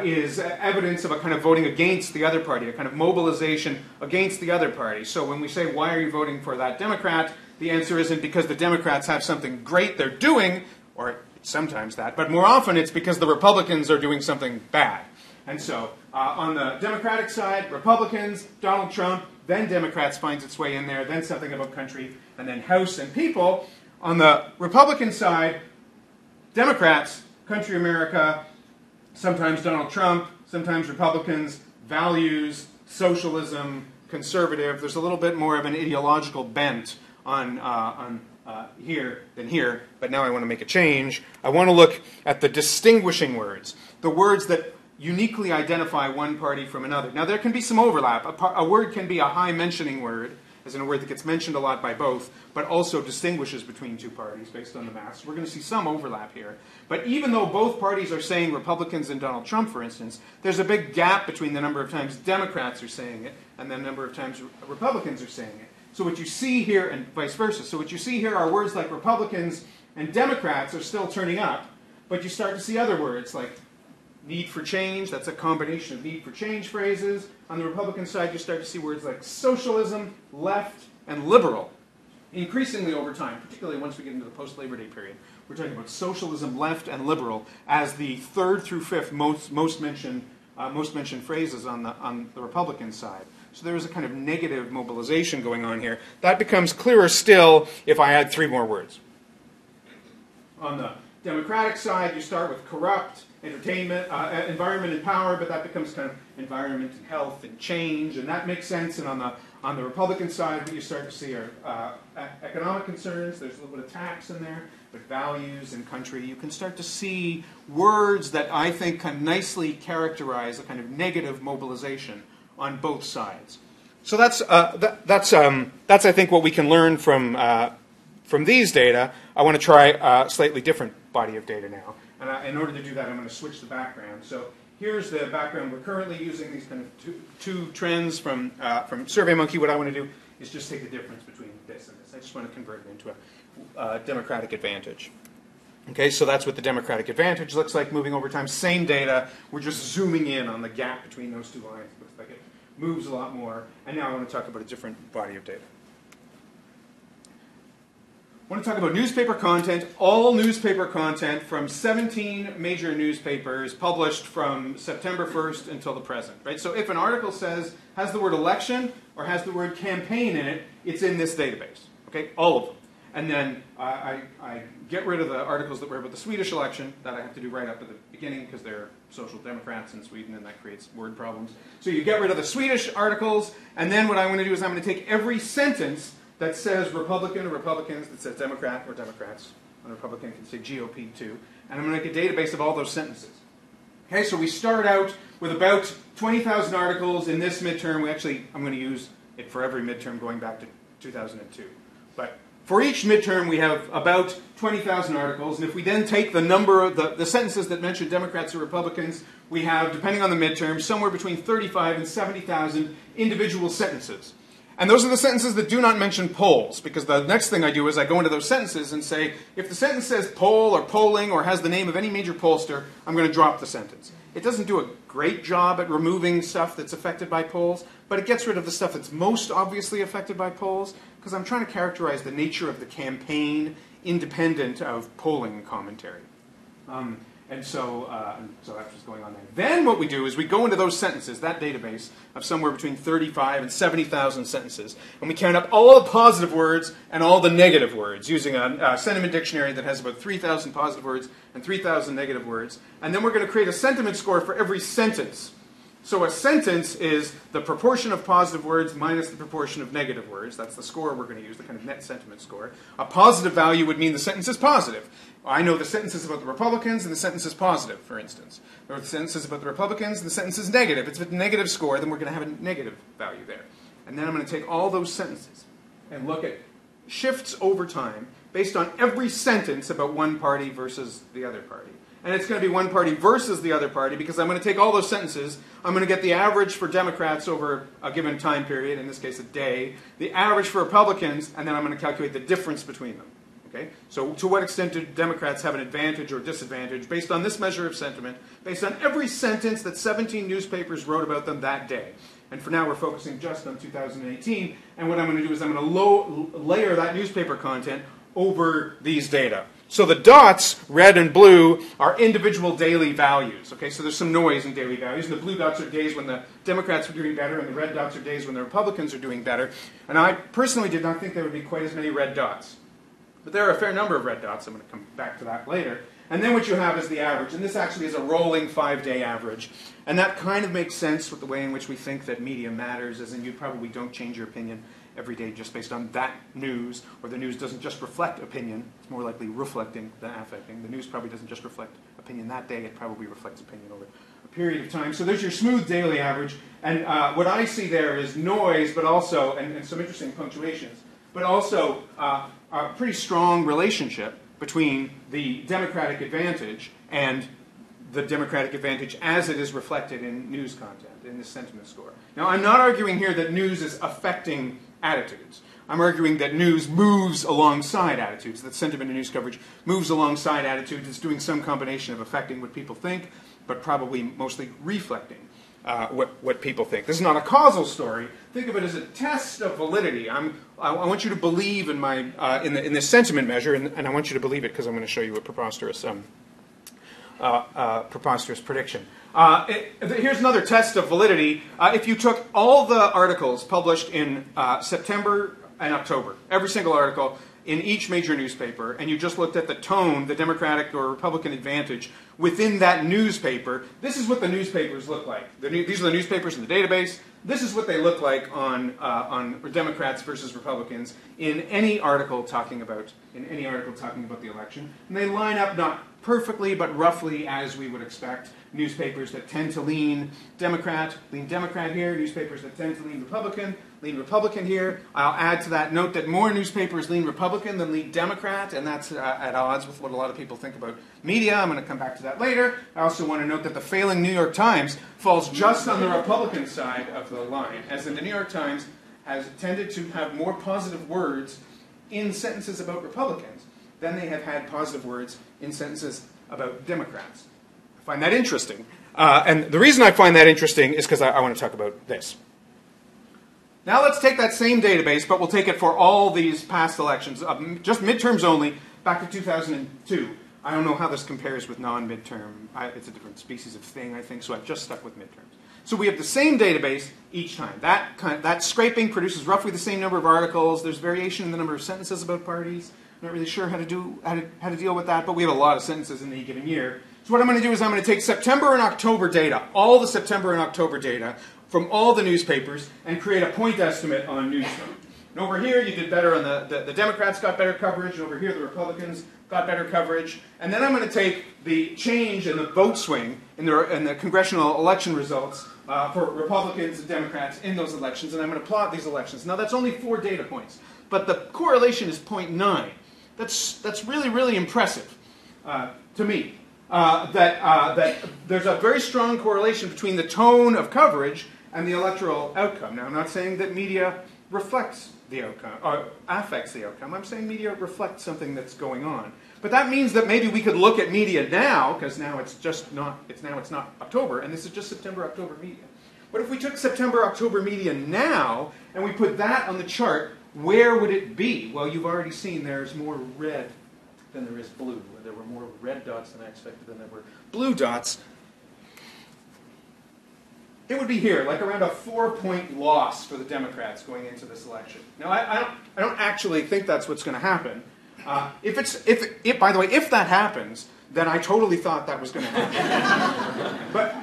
is evidence of a kind of voting against the other party, a kind of mobilization against the other party. So when we say, why are you voting for that Democrat, the answer isn't because the Democrats have something great they're doing, or sometimes that, but more often it's because the Republicans are doing something bad. And so on the Democratic side, Republicans, Donald Trump, then Democrats finds its way in there, then something about country, and then House and people. On the Republican side, Democrats, country, America, sometimes Donald Trump, sometimes Republicans, values, socialism, conservative. There's a little bit more of an ideological bent on here than here, but now I want to make a change. I want to look at the distinguishing words, the words that uniquely identify one party from another. Now, there can be some overlap. A word can be a high mentioning word, as in a word that gets mentioned a lot by both, but also distinguishes between two parties based on the math. We're going to see some overlap here. But even though both parties are saying Republicans and Donald Trump, for instance, there's a big gap between the number of times Democrats are saying it and the number of times Republicans are saying it. So what you see here, and vice versa, so what you see here are words like Republicans and Democrats are still turning up, but you start to see other words like need for change. That's a combination of need for change phrases. On the Republican side, you start to see words like socialism, left, and liberal. Increasingly over time, particularly once we get into the post-Labor Day period, we're talking about socialism, left, and liberal as the third through fifth most mentioned phrases on the Republican side. So there is a kind of negative mobilization going on here. That becomes clearer still if I add three more words. On the Democratic side, you start with corrupt, entertainment, environment and power, but that becomes kind of environment and health and change, and that makes sense. And on the Republican side, what you start to see are economic concerns. There's a little bit of tax in there, but values and country. You can start to see words that I think can nicely characterize a kind of negative mobilization on both sides. So that's I think what we can learn from these data. I want to try a slightly different body of data now. And in order to do that, I'm going to switch the background. So here's the background we're currently using, these kind of two trends from SurveyMonkey. What I want to do is just take the difference between this and this. I just want to convert it into a Democratic advantage. Okay, so that's what the Democratic advantage looks like moving over time. Same data. We're just zooming in on the gap between those two lines. It looks like it moves a lot more. And now I want to talk about a different body of data. I want to talk about newspaper content, all newspaper content from 17 major newspapers published from September 1st until the present. Right? So if an article has the word election or has the word campaign in it, it's in this database. Okay, all of them. And then I get rid of the articles that were about the Swedish election that I have to do right up at the beginning because they're social democrats in Sweden and that creates word problems. So you get rid of the Swedish articles, and then what I'm going to do is I'm going to take every sentence that says Republican or Republicans, that says Democrat or Democrats, and Republican can say GOP too, and I'm going to make a database of all those sentences. Okay, so we start out with about 20,000 articles in this midterm. I'm going to use it for every midterm going back to 2002. But for each midterm, we have about 20,000 articles, and if we then take the number of the sentences that mention Democrats or Republicans, we have, depending on the midterm, somewhere between 35 and 70,000 individual sentences. And those are the sentences that do not mention polls, because the next thing I do is I go into those sentences and say, if the sentence says poll or polling or has the name of any major pollster, I'm going to drop the sentence. It doesn't do a great job at removing stuff that's affected by polls, but it gets rid of the stuff that's most obviously affected by polls, because I'm trying to characterize the nature of the campaign independent of polling commentary. So that's what's going on there. Then what we do is we go into those sentences, that database of somewhere between 35 and 70,000 sentences, and we count up all the positive words and all the negative words using a sentiment dictionary that has about 3,000 positive words and 3,000 negative words. And then we're going to create a sentiment score for every sentence. So a sentence is the proportion of positive words minus the proportion of negative words. That's the score we're going to use, the kind of net sentiment score. A positive value would mean the sentence is positive. I know the sentence is about the Republicans and the sentence is positive, for instance. Or the sentence is about the Republicans and the sentence is negative. If it's a negative score, then we're going to have a negative value there. And then I'm going to take all those sentences and look at shifts over time based on every sentence about one party versus the other party. And it's going to be one party versus the other party because I'm going to take all those sentences, I'm going to get the average for Democrats over a given time period, in this case a day, the average for Republicans, and then I'm going to calculate the difference between them. Okay? So to what extent do Democrats have an advantage or disadvantage based on this measure of sentiment, based on every sentence that 17 newspapers wrote about them that day. And for now we're focusing just on 2018, and what I'm going to do is I'm going to layer that newspaper content over these data. So the dots, red and blue, are individual daily values. Okay, so there's some noise in daily values. And the blue dots are days when the Democrats are doing better, and the red dots are days when the Republicans are doing better. And I personally did not think there would be quite as many red dots. But there are a fair number of red dots. I'm going to come back to that later. And then what you have is the average. And this actually is a rolling 5-day average. And that kind of makes sense with the way in which we think that media matters, as in you probably don't change your opinion every day just based on that news, or the news doesn't just reflect opinion. It's more likely reflecting than affecting. The news probably doesn't just reflect opinion that day. It probably reflects opinion over a period of time. So there's your smooth daily average. And what I see there is noise, but also, and some interesting punctuations, but also a pretty strong relationship between the Democratic advantage and the Democratic advantage as it is reflected in news content, in the sentiment score. Now, I'm not arguing here that news is affecting attitudes. I'm arguing that news moves alongside attitudes, that sentiment and news coverage moves alongside attitudes. It's doing some combination of affecting what people think, but probably mostly reflecting what people think. This is not a causal story. Think of it as a test of validity. I want you to believe in my in this sentiment measure, and I want you to believe it because I'm going to show you a preposterous prediction. Here's another test of validity. If you took all the articles published in September and October, every single article in each major newspaper, and you just looked at the tone, the Democratic or Republican advantage within that newspaper, this is what the newspapers look like. These are the newspapers in the database. This is what they look like on Democrats versus Republicans in any article talking about the election, and they line up not perfectly, but roughly as we would expect. Newspapers that tend to lean Democrat here. Newspapers that tend to lean Republican here. I'll add to that note that more newspapers lean Republican than lean Democrat, and that's at odds with what a lot of people think about media. I'm going to come back to that later. I also want to note that the failing New York Times falls just on the Republican side of the line, as in the New York Times has tended to have more positive words in sentences about Republicans than they have had positive words in sentences about Democrats. I find that interesting. And the reason I find that interesting is because I want to talk about this. Now let's take that same database, but we'll take it for all these past elections, just midterms only, back to 2002. I don't know how this compares with non-midterm. It's a different species of thing, I think, so I've just stuck with midterms. So we have the same database each time. That scraping produces roughly the same number of articles. There's variation in the number of sentences about parties. I'm not really sure how to deal with that, but we have a lot of sentences in any given year. So what I'm going to do is I'm going to take September and October data, all the September and October data from all the newspapers, and create a point estimate on Newsstone. And over here, you did better on the Democrats got better coverage, and over here, the Republicans got better coverage. And then I'm going to take the change in the vote swing in the congressional election results for Republicans and Democrats in those elections, and I'm going to plot these elections. Now, that's only 4 data points, but the correlation is 0.9. That's really, really impressive to me. That there's a very strong correlation between the tone of coverage and the electoral outcome. Now, I'm not saying that media reflects the outcome, or affects the outcome. I'm saying media reflects something that's going on. But that means that maybe we could look at media now, because now it's not October, and this is just September, October media. But if we took September, October media now, and we put that on the chart, where would it be? Well, you've already seen there's more red than there is blue. There were more red dots than I expected than there were blue dots. It would be here, like around a 4-point loss for the Democrats going into this election. Now, I don't actually think that's what's going to happen. By the way, if that happens, then I totally thought that was going to happen. But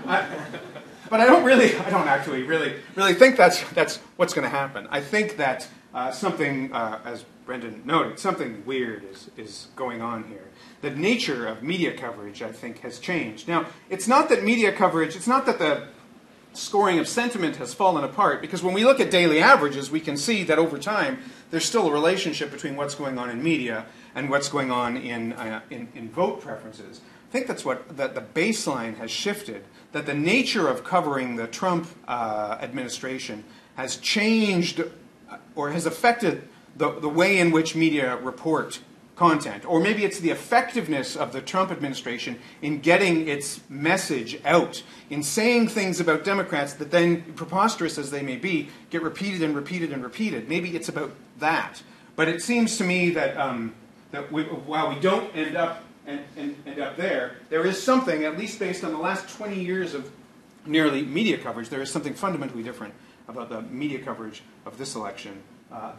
I don't actually really think that's what's going to happen. I think that something, as Brendan noted, something weird is going on here. The nature of media coverage, I think, has changed. Now, it's not that the scoring of sentiment has fallen apart, because when we look at daily averages, we can see that over time, there's still a relationship between what's going on in media and what's going on in vote preferences. I think that's that the baseline has shifted, that the nature of covering the Trump administration has changed or has affected the way in which media report content. Or maybe it's the effectiveness of the Trump administration in getting its message out, in saying things about Democrats that then, preposterous as they may be, get repeated and repeated and repeated. Maybe it's about that. But it seems to me that, while we don't end up there is something, at least based on the last 20 years of nearly media coverage, there is something fundamentally different about the media coverage of this election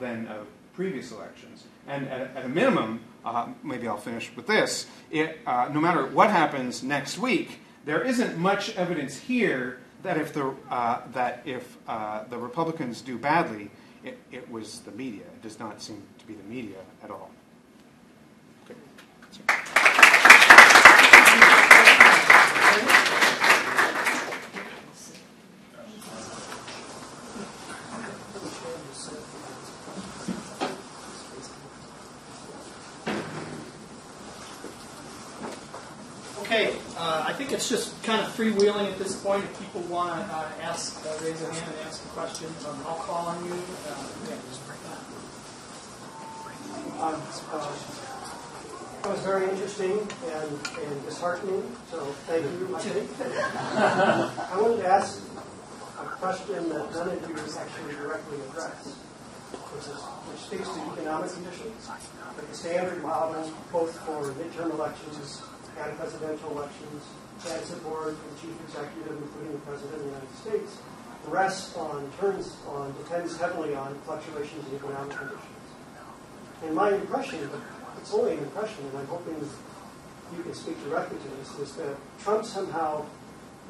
than of previous elections. And at a minimum, maybe I'll finish with this, no matter what happens next week, there isn't much evidence here that if the Republicans do badly, it was the media. It does not seem to be the media at all. Okay. Okay, I think it's just kind of freewheeling at this point. If people want to ask, raise their hand and ask a question, I'll call on you. That was very interesting and disheartening, so thank you. I wanted to ask a question that none of you actually directly addressed, which speaks to economic conditions. But the standard model, both for midterm elections and presidential elections, and support for the chief executive, including the president of the United States, depends heavily on fluctuations in economic conditions. And my impression, but it's only an impression, and I'm hoping you can speak directly to this, is that Trump somehow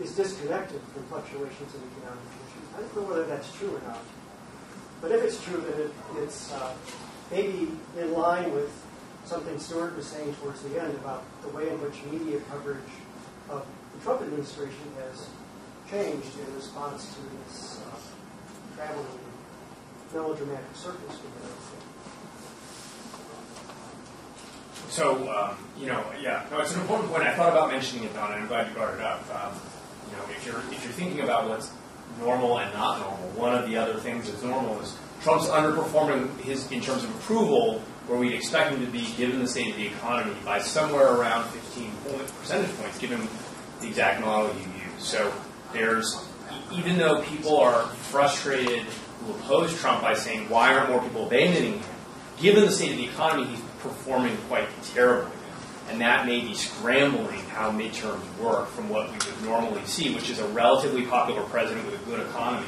is disconnected from fluctuations in economic conditions. I don't know whether that's true or not. But if it's true, then it's maybe in line with something Stuart was saying towards the end about the way in which media coverage of the Trump administration has changed in response to this traveling melodramatic circus. So, it's an important point. I thought about mentioning it, Don, and I'm glad you brought it up. If you're thinking about what's normal and not normal, one of the other things that's normal is Trump's underperforming in terms of approval, where we'd expect him to be, given the state of the economy, by somewhere around 15 percentage points, given the exact model you use. So even though people are frustrated who oppose Trump by saying, why aren't more people abandoning him, given the state of the economy, he's performing quite terribly. And that may be scrambling how midterms work from what we would normally see, which is a relatively popular president with a good economy.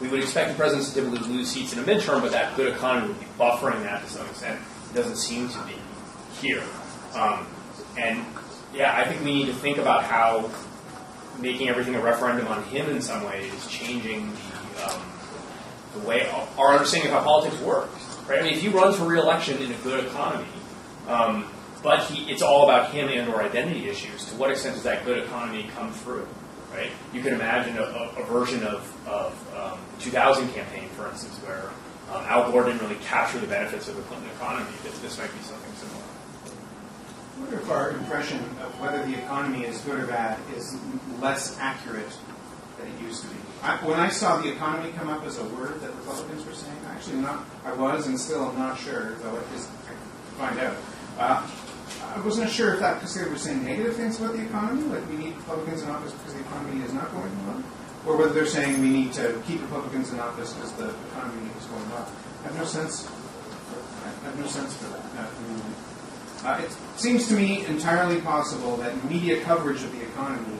We would expect the president to typically lose seats in a midterm, but that good economy would be buffering that to some extent. It doesn't seem to be here. I think we need to think about how making everything a referendum on him in some way is changing the way our understanding of how politics works. Right? I mean, if he runs for re-election in a good economy, but it's all about him and/or identity issues, to what extent does that good economy come through? Right? You can imagine a version of the 2000 campaign, for instance, where Al Gore didn't really capture the benefits of the Clinton economy. This might be something similar. I wonder if our impression of whether the economy is good or bad is less accurate than it used to be. When I saw the economy come up as a word that Republicans were saying, I was and still am not sure, though it is to find out. I wasn't sure if that because they were saying negative things about the economy, like we need Republicans in office because the economy is not going well, or whether they're saying we need to keep Republicans in office because the economy is going well. I have no sense for that. It seems to me entirely possible that media coverage of the economy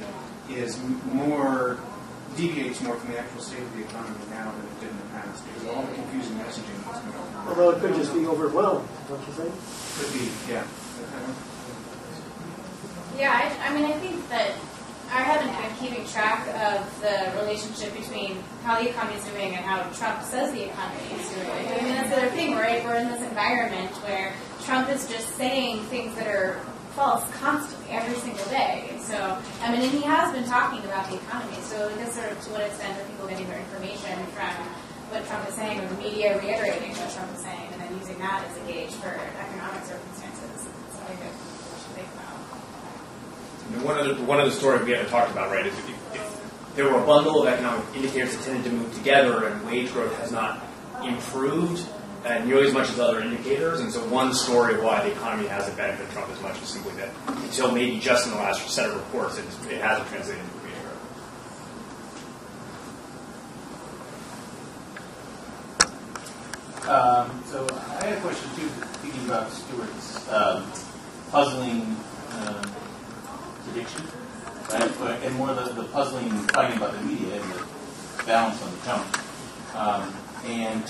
deviates more from the actual state of the economy now than it did in the past, because of all the confusing messaging that's been going on. Although it could just be overwhelmed, don't you think? Could be, yeah. Yeah, I think that I haven't been keeping track of the relationship between how the economy is doing and how Trump says the economy is doing. I mean, that's the other thing, right? We're in this environment where Trump is just saying things that are false constantly, every single day. So, and he has been talking about the economy. So I guess sort of to what extent are people getting their information from what Trump is saying, or the media reiterating what Trump is saying, and then using that as a gauge for economic circumstances? It's something that we should think about. One of the stories we haven't talked about, right, is if there were a bundle of economic indicators that tended to move together and wage growth has not improved nearly as much as other indicators, and so one story of why the economy hasn't benefited Trump as much is simply that until maybe just in the last set of reports, it hasn't translated into wage growth. So I had a question too, thinking about Stuart's puzzling prediction, right? And more the puzzling fighting about the media and the balance on the tone. And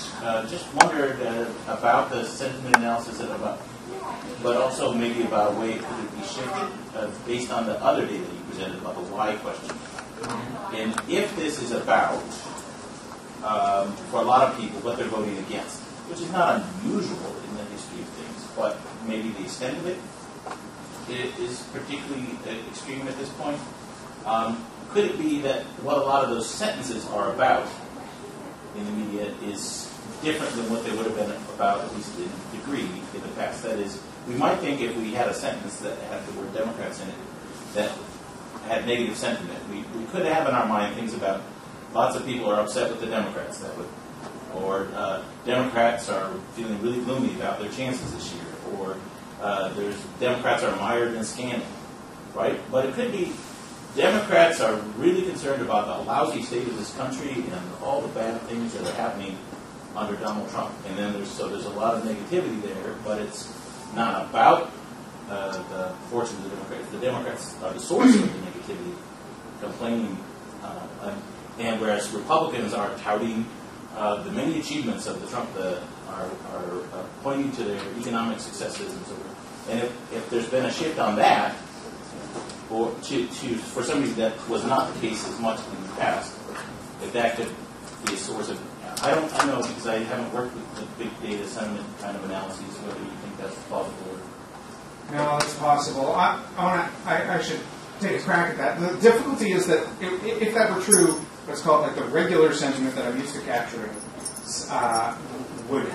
just wondered about the sentiment analysis but also maybe about a way it could be shifted based on the other data you presented about the why question. And if this is about, for a lot of people, what they're voting against, which is not unusual in the history of things, but maybe the extent of it is particularly extreme at this point. Could it be that what a lot of those sentences are about in the media is different than what they would have been about, at least in degree, in the past? That is, we might think if we had a sentence that had the word Democrats in it, that had negative sentiment. We could have in our mind things about lots of people are upset with the Democrats or Democrats are feeling really gloomy about their chances this year, or there's Democrats are mired in scandal, right? But it could be Democrats are really concerned about the lousy state of this country and all the bad things that are happening under Donald Trump. And then there's a lot of negativity there, but it's not about the fortunes of the Democrats. The Democrats are the source of the negativity, complaining, and whereas Republicans are touting the many achievements of the Trump, are pointing to their economic successes and so forth. And if there's been a shift on that, or for some reason that was not the case as much in the past, if that could be a source of, I don't know because I haven't worked with the big data sentiment kind of analyses, whether you think that's plausible or. No, it's possible. I should take a crack at that. The difficulty is that if that were true, what's called like the regular sentiment that I'm used to capturing would.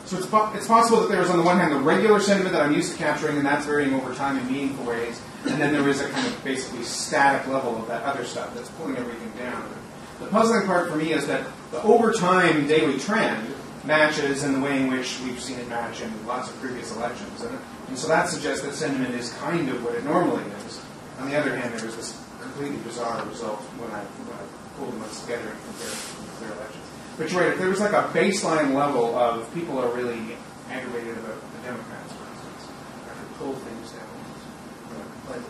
So it's possible that there is on the one hand the regular sentiment that I'm used to capturing, and that's varying over time in meaningful ways, and then there is a kind of basically static level of that other stuff that's pulling everything down. The puzzling part for me is that the over time daily trend matches in the way in which we've seen it match in lots of previous elections. And so that suggests that sentiment is kind of what it normally is. On the other hand, there was this completely bizarre result when I pulled them together and compared their elections. But you're right, if there was like a baseline level of people are really aggravated about the Democrats, for instance, I could pull things down. But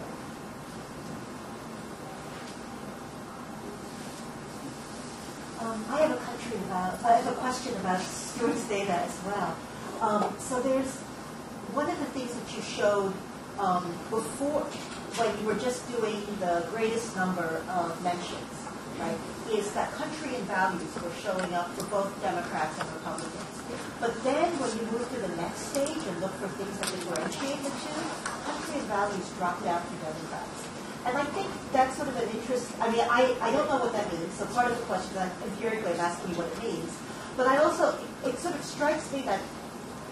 I have a question about Stewart's data as well. So there's one of the things that you showed before, when you were just doing the greatest number of mentions, right, is that country and values were showing up for both Democrats and Republicans. But then when you move to the next stage and look for things that differentiate the two, country and values dropped out for Democrats. And I think that's sort of an interest. I mean, I don't know what that means. So part of the question, empirically, I'm asking you what it means. But I also, it sort of strikes me that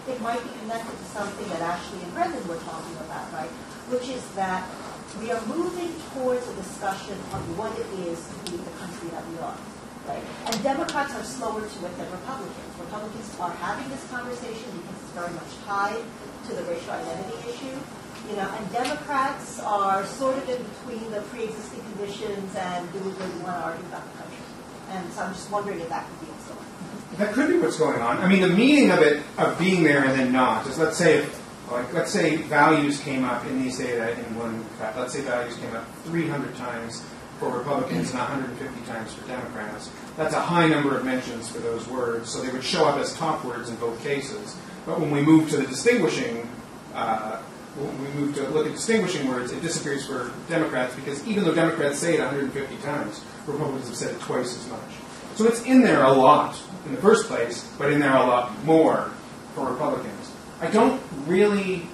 it might be connected to something that Ashley and Brendan were talking about, right? Which is that we are moving towards a discussion of what it is to be the country that we are, right? And Democrats are slower to it than Republicans. Republicans are having this conversation because it's very much tied to the racial identity issue. You know, and Democrats are sort of in between the pre-existing conditions and do we really want to argue about the country? And so I'm just wondering if that could be what's going on. that could be what's going on. I mean, the meaning of it, of being there and then not, is let's say values came up in these data in one. Let's say values came up 300 times for Republicans and 150 times for Democrats. That's a high number of mentions for those words, so they would show up as top words in both cases. But when we move to the distinguishing. When we move to look at distinguishing words, it disappears for Democrats because even though Democrats say it 150 times, Republicans have said it twice as much. So it's in there a lot in the first place, but in there a lot more for Republicans. I don't really.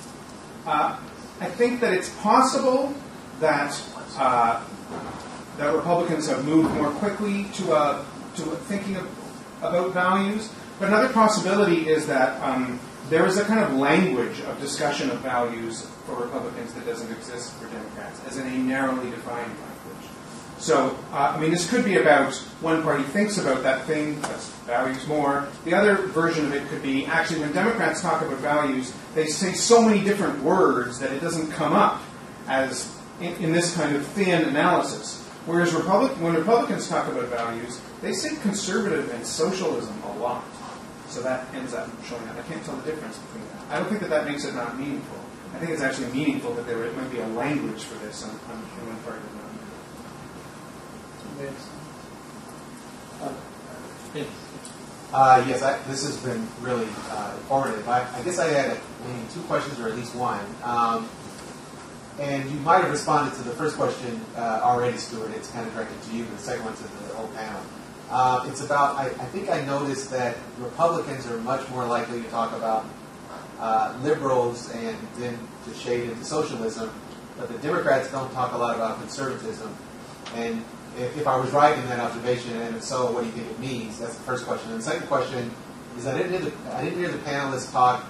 I think that it's possible that that Republicans have moved more quickly to thinking about values. But another possibility is that. There is a kind of language of discussion of values for Republicans that doesn't exist for Democrats, as in a narrowly defined language. So, I mean, this could be about one party thinks about that thing, that's values more. The other version of it could be, actually, when Democrats talk about values, they say so many different words that it doesn't come up as in this kind of thin analysis. Whereas when Republicans talk about values, they say conservative and socialism a lot. So that ends up showing up. I can't tell the difference between that. I don't think that makes it not meaningful. I think it's actually meaningful that there might be a language for this on one part of the Yes, this has been really informative. I guess I had maybe two questions, or at least one. And you might have responded to the first question already, Stuart. It's kind of directed to you, but the second one to the whole panel. It's about, I think I noticed that Republicans are much more likely to talk about liberals and then to shade into socialism, but the Democrats don't talk a lot about conservatism. And if I was right in that observation, and if so, what do you think it means? That's the first question. And the second question is I didn't hear the panelists talk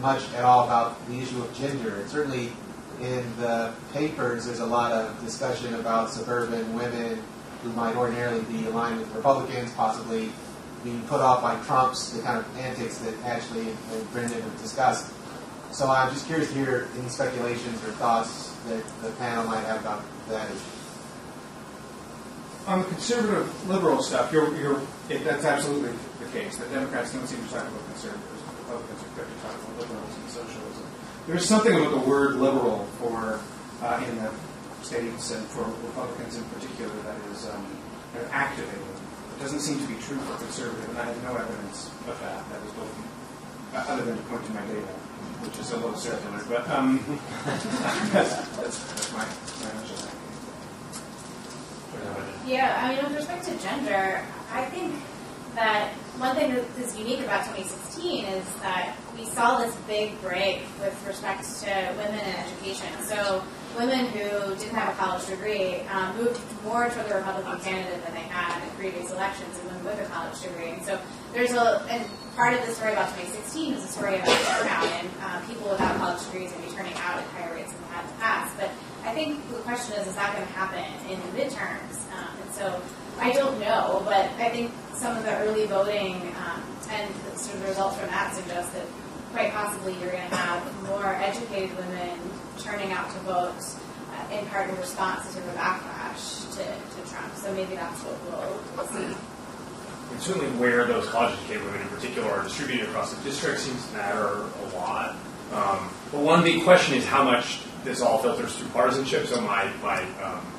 much at all about the issue of gender. And certainly in the papers, there's a lot of discussion about suburban women who might ordinarily be aligned with Republicans, possibly being put off by Trump's, the kind of antics that Ashley and Brendan have discussed. So I'm just curious to hear any speculations or thoughts that the panel might have about that issue. On the conservative liberal stuff, that's absolutely the case. The Democrats don't seem to talk about conservatives. Republicans are quick to talk about liberals and socialism. There's something about the word liberal for in the states and for Republicans in particular that is kind of activated. It doesn't seem to be true for conservative, and I have no evidence of that. That was both, other than to point to my data, which is a little circular. But that's my answer. Yeah, I mean, with respect to gender, I think that one thing that is unique about 2016 is that we saw this big break with respect to women in education. So women who didn't have a college degree moved more toward the Republican candidate than they had in previous elections, and women with a college degree. And so there's and part of the story about 2016 is a story about turnout, and people without college degrees going to be turning out at higher rates than they had in the past. But I think the question is that going to happen in the midterms? And so I don't know, but I think some of the early voting and sort of the results from that suggest that quite possibly you're going to have more educated women turning out to vote in part in response to sort of a backlash to Trump. So maybe that's what we'll see. And certainly where those college-educated women in particular are distributed across the district seems to matter a lot. But one big question is how much this all filters through partisanship. So my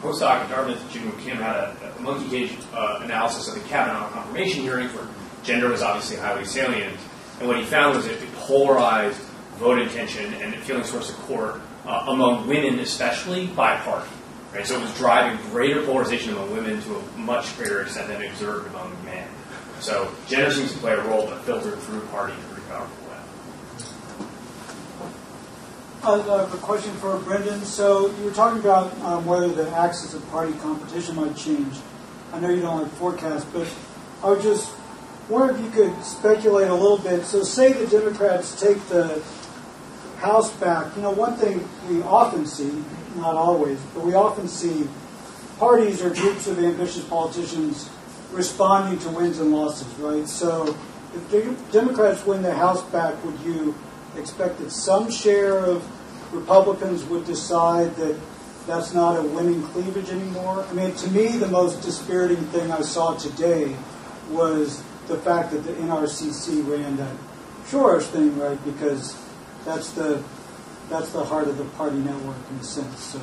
postdoc at Dartmouth, Jim Kim, had a monkey cage analysis of the Kavanaugh confirmation hearings where gender was obviously highly salient. And what he found was it polarized vote intention and feelings towards support among women, especially by party. Right? So it was driving greater polarization among women to a much greater extent than observed among men. So gender seems to play a role, but filtered through party in a pretty powerful way. I have a question for Brendan. So you were talking about whether the axis of party competition might change. I know you don't like forecasts, but I was just wondering if you could speculate a little bit. So say the Democrats take the House back. You know, one thing we often see, not always, but we often see parties or groups of ambitious politicians responding to wins and losses, right? So if the Democrats win the House back, would you expect that some share of Republicans would decide that that's not a winning cleavage anymore? I mean, to me, the most dispiriting thing I saw today was the fact that the NRCC ran that Soros thing, right? Because that's the heart of the party network in a sense. So,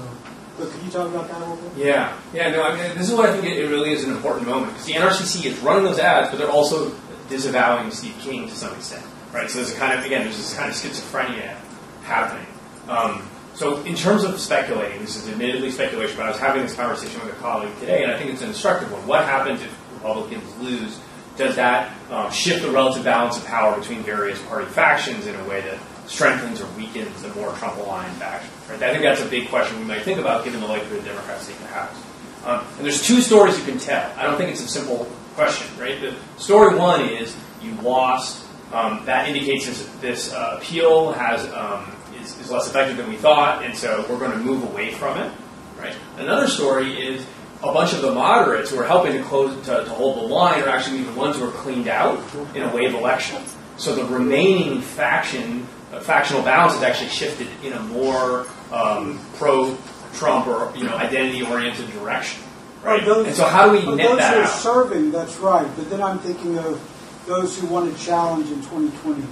but could you talk about that a little bit? Yeah. No, I mean, this is what I think it really is an important moment, because the NRCC is running those ads, but they're also disavowing Steve King to some extent. Right, so there's there's this kind of schizophrenia happening. So in terms of speculating, this is admittedly speculation, but I was having this conversation with a colleague today, and I think it's an instructive one. What happens if Republicans lose? Does that shift the relative balance of power between various party factions in a way that strengthens or weakens the more Trump-aligned faction? Right? I think that's a big question we might think about, given the likelihood Democrats take the House. And there's two stories you can tell. I don't think it's a simple question. Right? The story one is you lost. That indicates this appeal is less effective than we thought, and so we're going to move away from it. Right. Another story is a bunch of the moderates who are helping to hold the line are actually the ones who are cleaned out in a wave election. So the remaining factional balance has actually shifted in a more pro-Trump or identity-oriented direction. Right. And so how do we net that out? Those who are serving, that's right. But then I'm thinking of those who want to challenge in 2020.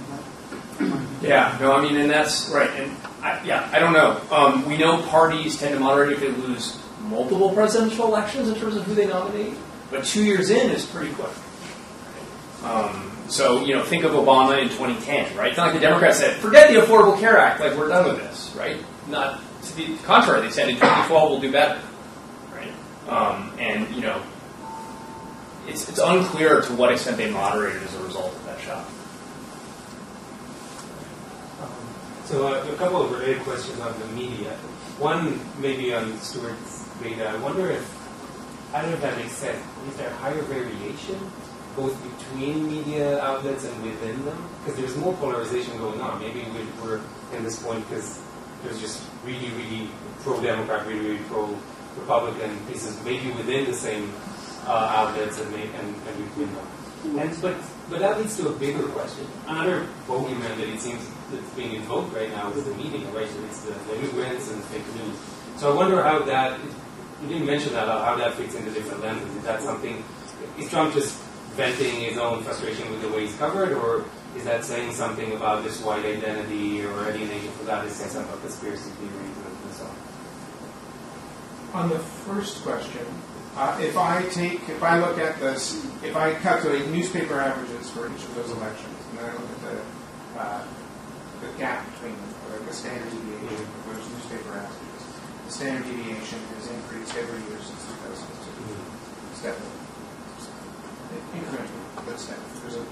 And that's right. And I don't know. We know parties tend to moderate if they lose multiple presidential elections in terms of who they nominate, but 2 years in is pretty quick. So think of Obama in 2010, right? It's not like the Democrats said, forget the Affordable Care Act, like we're done with this, right? Not to the contrary, they said in 2012 we'll do better, right? It's unclear to what extent they moderated as a result of that shock. So a couple of related questions on the media. One maybe on Stewart's data. I wonder I don't know if that makes sense. Is there higher variation both between media outlets and within them? Because there's more polarization going on. Maybe we're in this point because there's just really, really pro-Democrat, really, really pro-Republican pieces, maybe within the same outlets and between them. But that leads to a bigger question. Another bogeyman that it seems that's being invoked right now is the media, right? So it's the immigrants and fake news. So I wonder how that, you didn't mention that, how that fits into different lenses. Is that something, is Trump just venting his own frustration with the way he's covered, or is that saying something about this white identity or alienation for that? Is saying something about conspiracy theories and so on? On the first question, if I look at this, if I calculate newspaper averages for each of those elections, and then I look at the gap between them, or the standard deviation of those newspaper averages, the standard deviation has increased every year since 2002. Steadily. Incrementally, but steadily.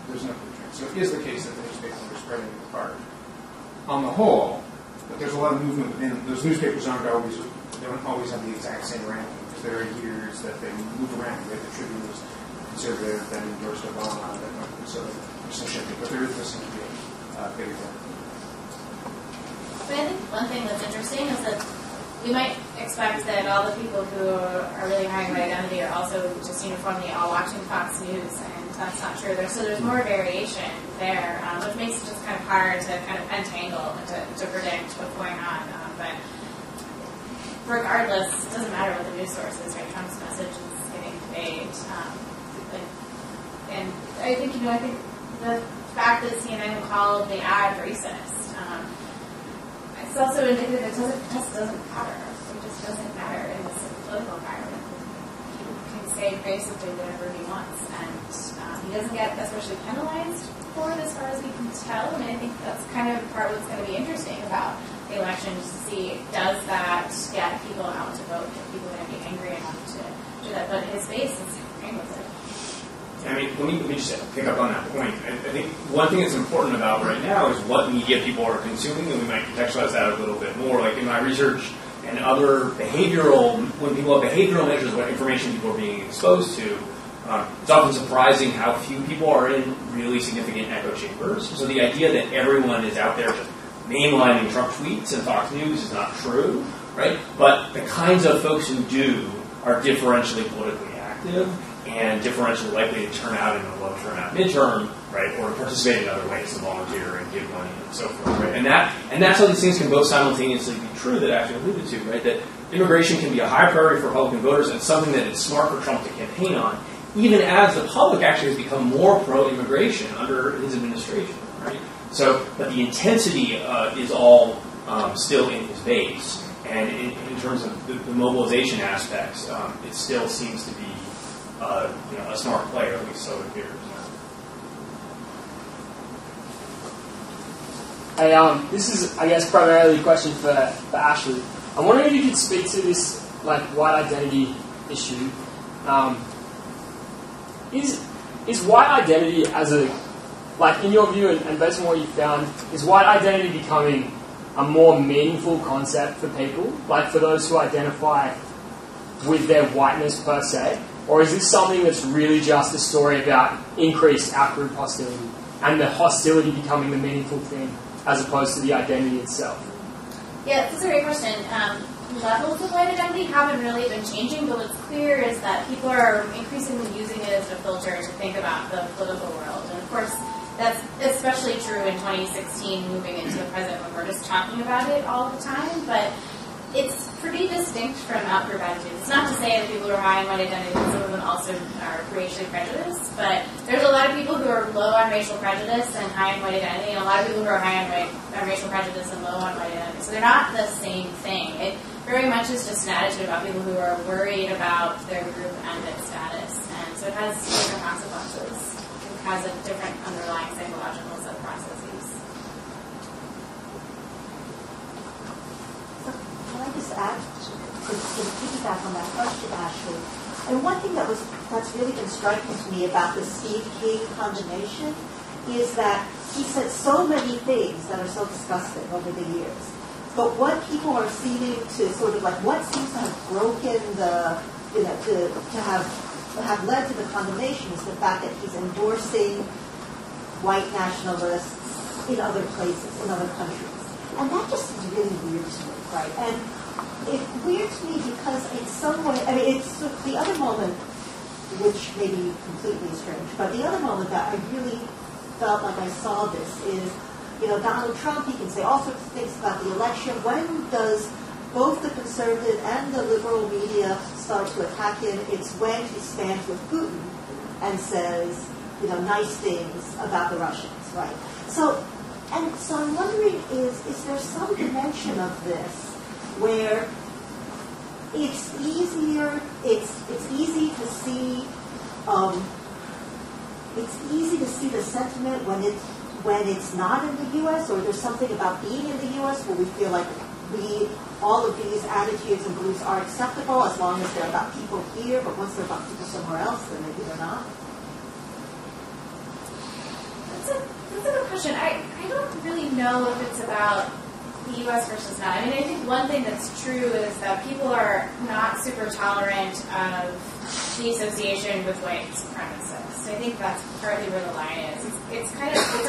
There's no good trend. So it is the case that the newspapers are spreading apart. On the whole, but there's a lot of movement within those newspapers. They don't always have the exact same ranking. There are years that they move around. The Tribune was conservative, then endorsed Obama, then went conservative, or some shit. But there does seem to be a bigger gap. But I think one thing that's interesting is that you might expect that all the people who are really high in white identity are also just uniformly all watching Fox News, and that's not true. So there's more variation there, which makes it just kind of hard to kind of untangle and to predict what's going on. But regardless, it doesn't matter what the news source is, right? Trump's message is getting conveyed. And I think, I think the fact that CNN called the ad racist, it's also indicative that it just doesn't matter. It just doesn't matter in this political environment. He can say basically whatever he wants, and he doesn't get especially penalized for it as far as we can tell. I mean, I think that's kind of part of what's going to be interesting about the election, just to see, does that get people out to vote? Are people going to be angry enough to do that? But his face is fine with it. I mean, let me just pick up on that point. I think one thing that's important about right now is what media people are consuming, and we might contextualize that a little bit more. Like in my research and other behavioral, when people have behavioral measures, what information people are being exposed to, it's often surprising how few people are in really significant echo chambers. So the idea that everyone is out there just mainlining Trump tweets and Fox News is not true, right? But the kinds of folks who do are differentially politically active and differentially likely to turn out in a low turnout midterm, right, or to participate in other ways, to volunteer and give money and so forth, right? And that's how these things can both simultaneously be true that Ashley alluded to, right? That immigration can be a high priority for Republican voters and something that it's smart for Trump to campaign on, even as the public actually has become more pro-immigration under his administration, right? So, but the intensity is all still in his base, and in terms of the mobilization aspects, it still seems to be a smart player, at least so it appears. Hey, this is, I guess, primarily a question for Ashley. I'm wondering if you could speak to this white identity issue. Is white identity as a, in your view and based on what you found, is white identity becoming a more meaningful concept for people, for those who identify with their whiteness per se? Or is this something that's really just a story about increased out-group hostility and the hostility becoming the meaningful thing as opposed to the identity itself? Yeah, that's a great question. Levels of white identity haven't really been changing, but what's clear is that people are increasingly using it as a filter to think about the political world. And of course, that's especially true in 2016, moving into the present, when we're just talking about it all the time. But it's pretty distinct from out-group attitudes. It's not to say that people who are high in white identity, some of them also are racially prejudiced, but there's a lot of people who are low on racial prejudice and high in white identity, and a lot of people who are high on racial prejudice and low on white identity. So they're not the same thing. It very much is just an attitude about people who are worried about their group and its status. And so it has different consequences. It has a different underlying psychological set of processes. Can I just add, to piggyback on that question, Ashley? And one thing that's really been striking to me about the Steve King condemnation is that he said so many things that are so disgusting over the years. But what people are seeming to sort of what seems to have broken to have led to the condemnation is the fact that he's endorsing white nationalists in other places, in other countries. And that just seems really weird to right? And it weird to me because in some way, I mean, it's the other moment, which may be completely strange, but the other moment that I really felt like I saw this is, you know, Donald Trump, he can say all sorts of things about the election. When does both the conservative and the liberal media start to attack him? It's when he stands with Putin and says, you know, nice things about the Russians, right? So I'm wondering, is there some dimension of this where it's easier, it's easy to see, the sentiment when it's not in the U.S., or there's something about being in the U.S. where we feel like all of these attitudes and beliefs are acceptable as long as they're about people here, but once they're about people somewhere else, then maybe they're not? That's a good question. I don't really know if it's about the U.S. versus not. I mean, I think one thing that's true is that people are not super tolerant of the association with white supremacists. I think that's partly where the line is. It's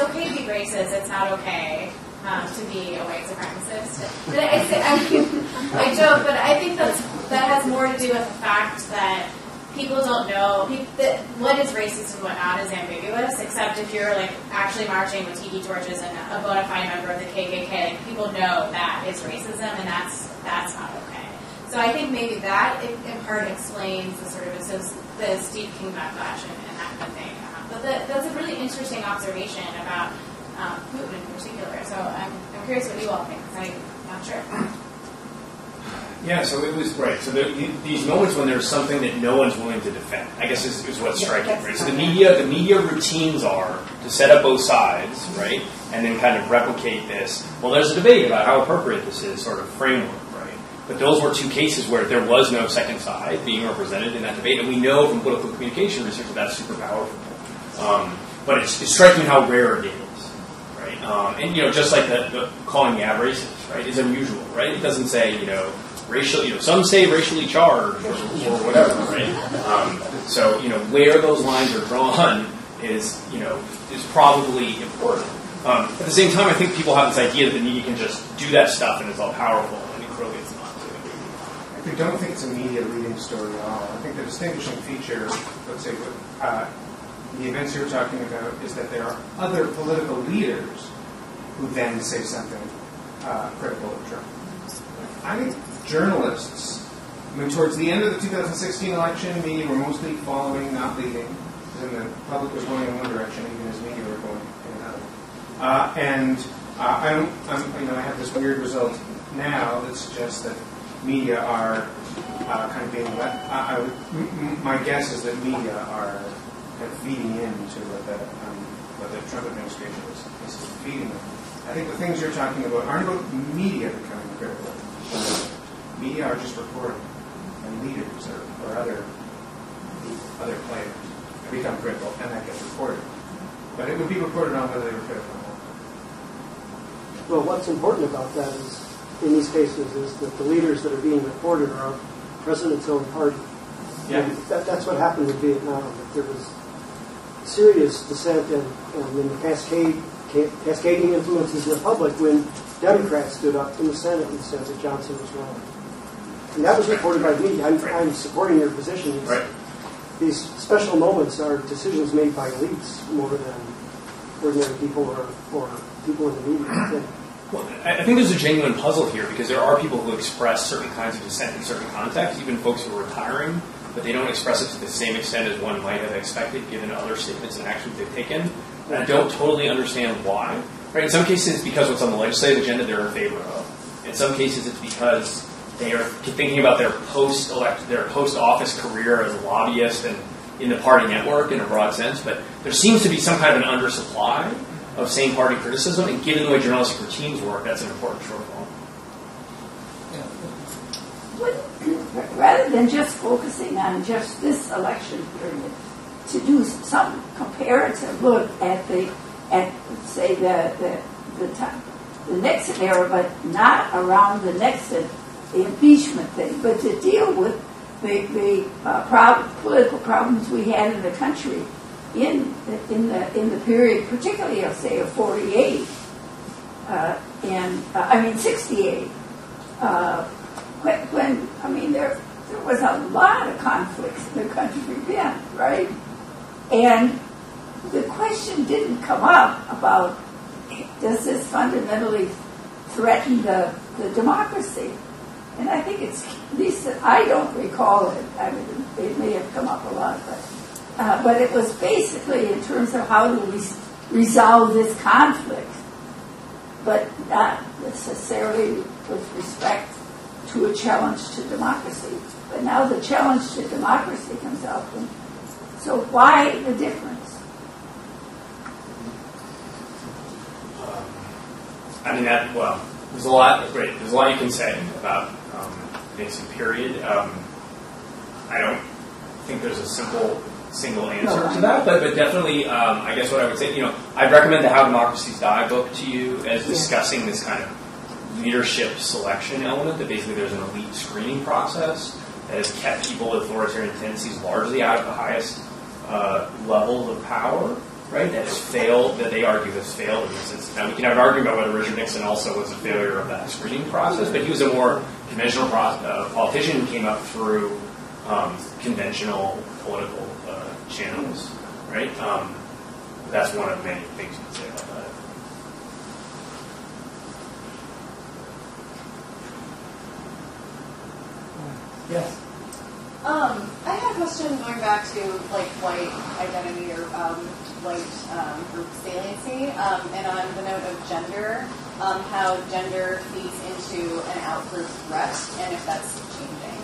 okay to be racist. It's not okay to be a white supremacist. But I joke, but I think that has more to do with the fact that people don't know that what is racist and what not is ambiguous, except if you're like actually marching with tiki torches and a bona fide member of the KKK, like, people know that is racism, and that's not okay. So I think maybe that in part explains the sort of the Steve King backlash and that kind of thing. But that's a really interesting observation about Putin in particular. So I'm curious what you all think, because I'm not sure. Yeah, so it was right. So these moments when there's something that no one's willing to defend, I guess is what's striking, right? So the media routines are to set up both sides, right, and then kind of replicate this. Well, there's a debate about how appropriate this is, sort of framework, right? But those were two cases where there was no second side being represented in that debate, and we know from political communication research that that's super powerful. But it's striking how rare it is, right? And just like the calling the ad racist, right, is unusual, right? It doesn't say racial, some say racially charged or whatever, right? So where those lines are drawn is probably important. At the same time, I think people have this idea that the media can just do that stuff and it's all powerful, and clearly it's not. I don't think it's a media leading story at all. I think the distinguishing feature, let's say, the events you're talking about, is that there are other political leaders who then say something critical of Trump. I think journalists, towards the end of the 2016 election, media were mostly following, not leading, and the public was going in one direction, even as media were going in another. I have this weird result now that suggests that media are kind of being let. My guess is that media are kind of feeding into what the Trump administration is feeding them. I think the things you're talking about aren't about media becoming critical. Media are just reporting, and leaders or other players become critical, and that gets reported. But it would be reported on whether they were critical or not. Well, what's important about that is, in these cases, is that the leaders that are being reported are of the president's own party. Yeah. And that's what happened with Vietnam. That there was serious dissent and in the cascading influences in the public when Democrats stood up in the Senate and said that Johnson was wrong. And that was reported by me. I'm supporting your position. Right. These special moments are decisions made by elites more than ordinary people or people in the media. Well, I think there's a genuine puzzle here, because there are people who express certain kinds of dissent in certain contexts, even folks who are retiring, but they don't express it to the same extent as one might have expected given other statements and actions they've taken. And I don't totally understand why. Right? In some cases, it's because what's on the legislative agenda they're in favor of. In some cases, it's because they are thinking about their post-office career as a lobbyist and in the party network in a broad sense. But there seems to be some kind of an undersupply of same party criticism, and given the way journalistic routines work, that's an important shortfall. Rather than just focusing on just this election period, to do some comparative look at say the Nixon era, but not around the Nixon impeachment thing, but to deal with the political problems we had in the country in the period, particularly of 48, 68, there was a lot of conflicts in the country then, right? And the question didn't come up about, does this fundamentally threaten the democracy? And I think it's, at least I don't recall it. I mean, it may have come up a lot, but it was basically in terms of how do we resolve this conflict, but not necessarily with respect to a challenge to democracy. But now the challenge to democracy comes up. And so why the difference? I mean, there's a lot. Great. There's a lot you can say about this period. I don't think there's a single answer to that, but definitely, I guess what I would say, I'd recommend the How Democracies Die book to you as discussing this kind of leadership selection element, that basically there's an elite screening process that has kept people with authoritarian tendencies largely out of the highest levels of power, right? That has failed, that they argue has failed in this instance. Now, we can have an argument about whether Richard Nixon also was a failure of that screening process, but he was a more conventional politician who came up through conventional political channels, right? That's one of many things you can say about that. Yes. I had a question going back to like white identity or white group saliency, and on the note of gender, how gender feeds into an out-group threat, and if that's changing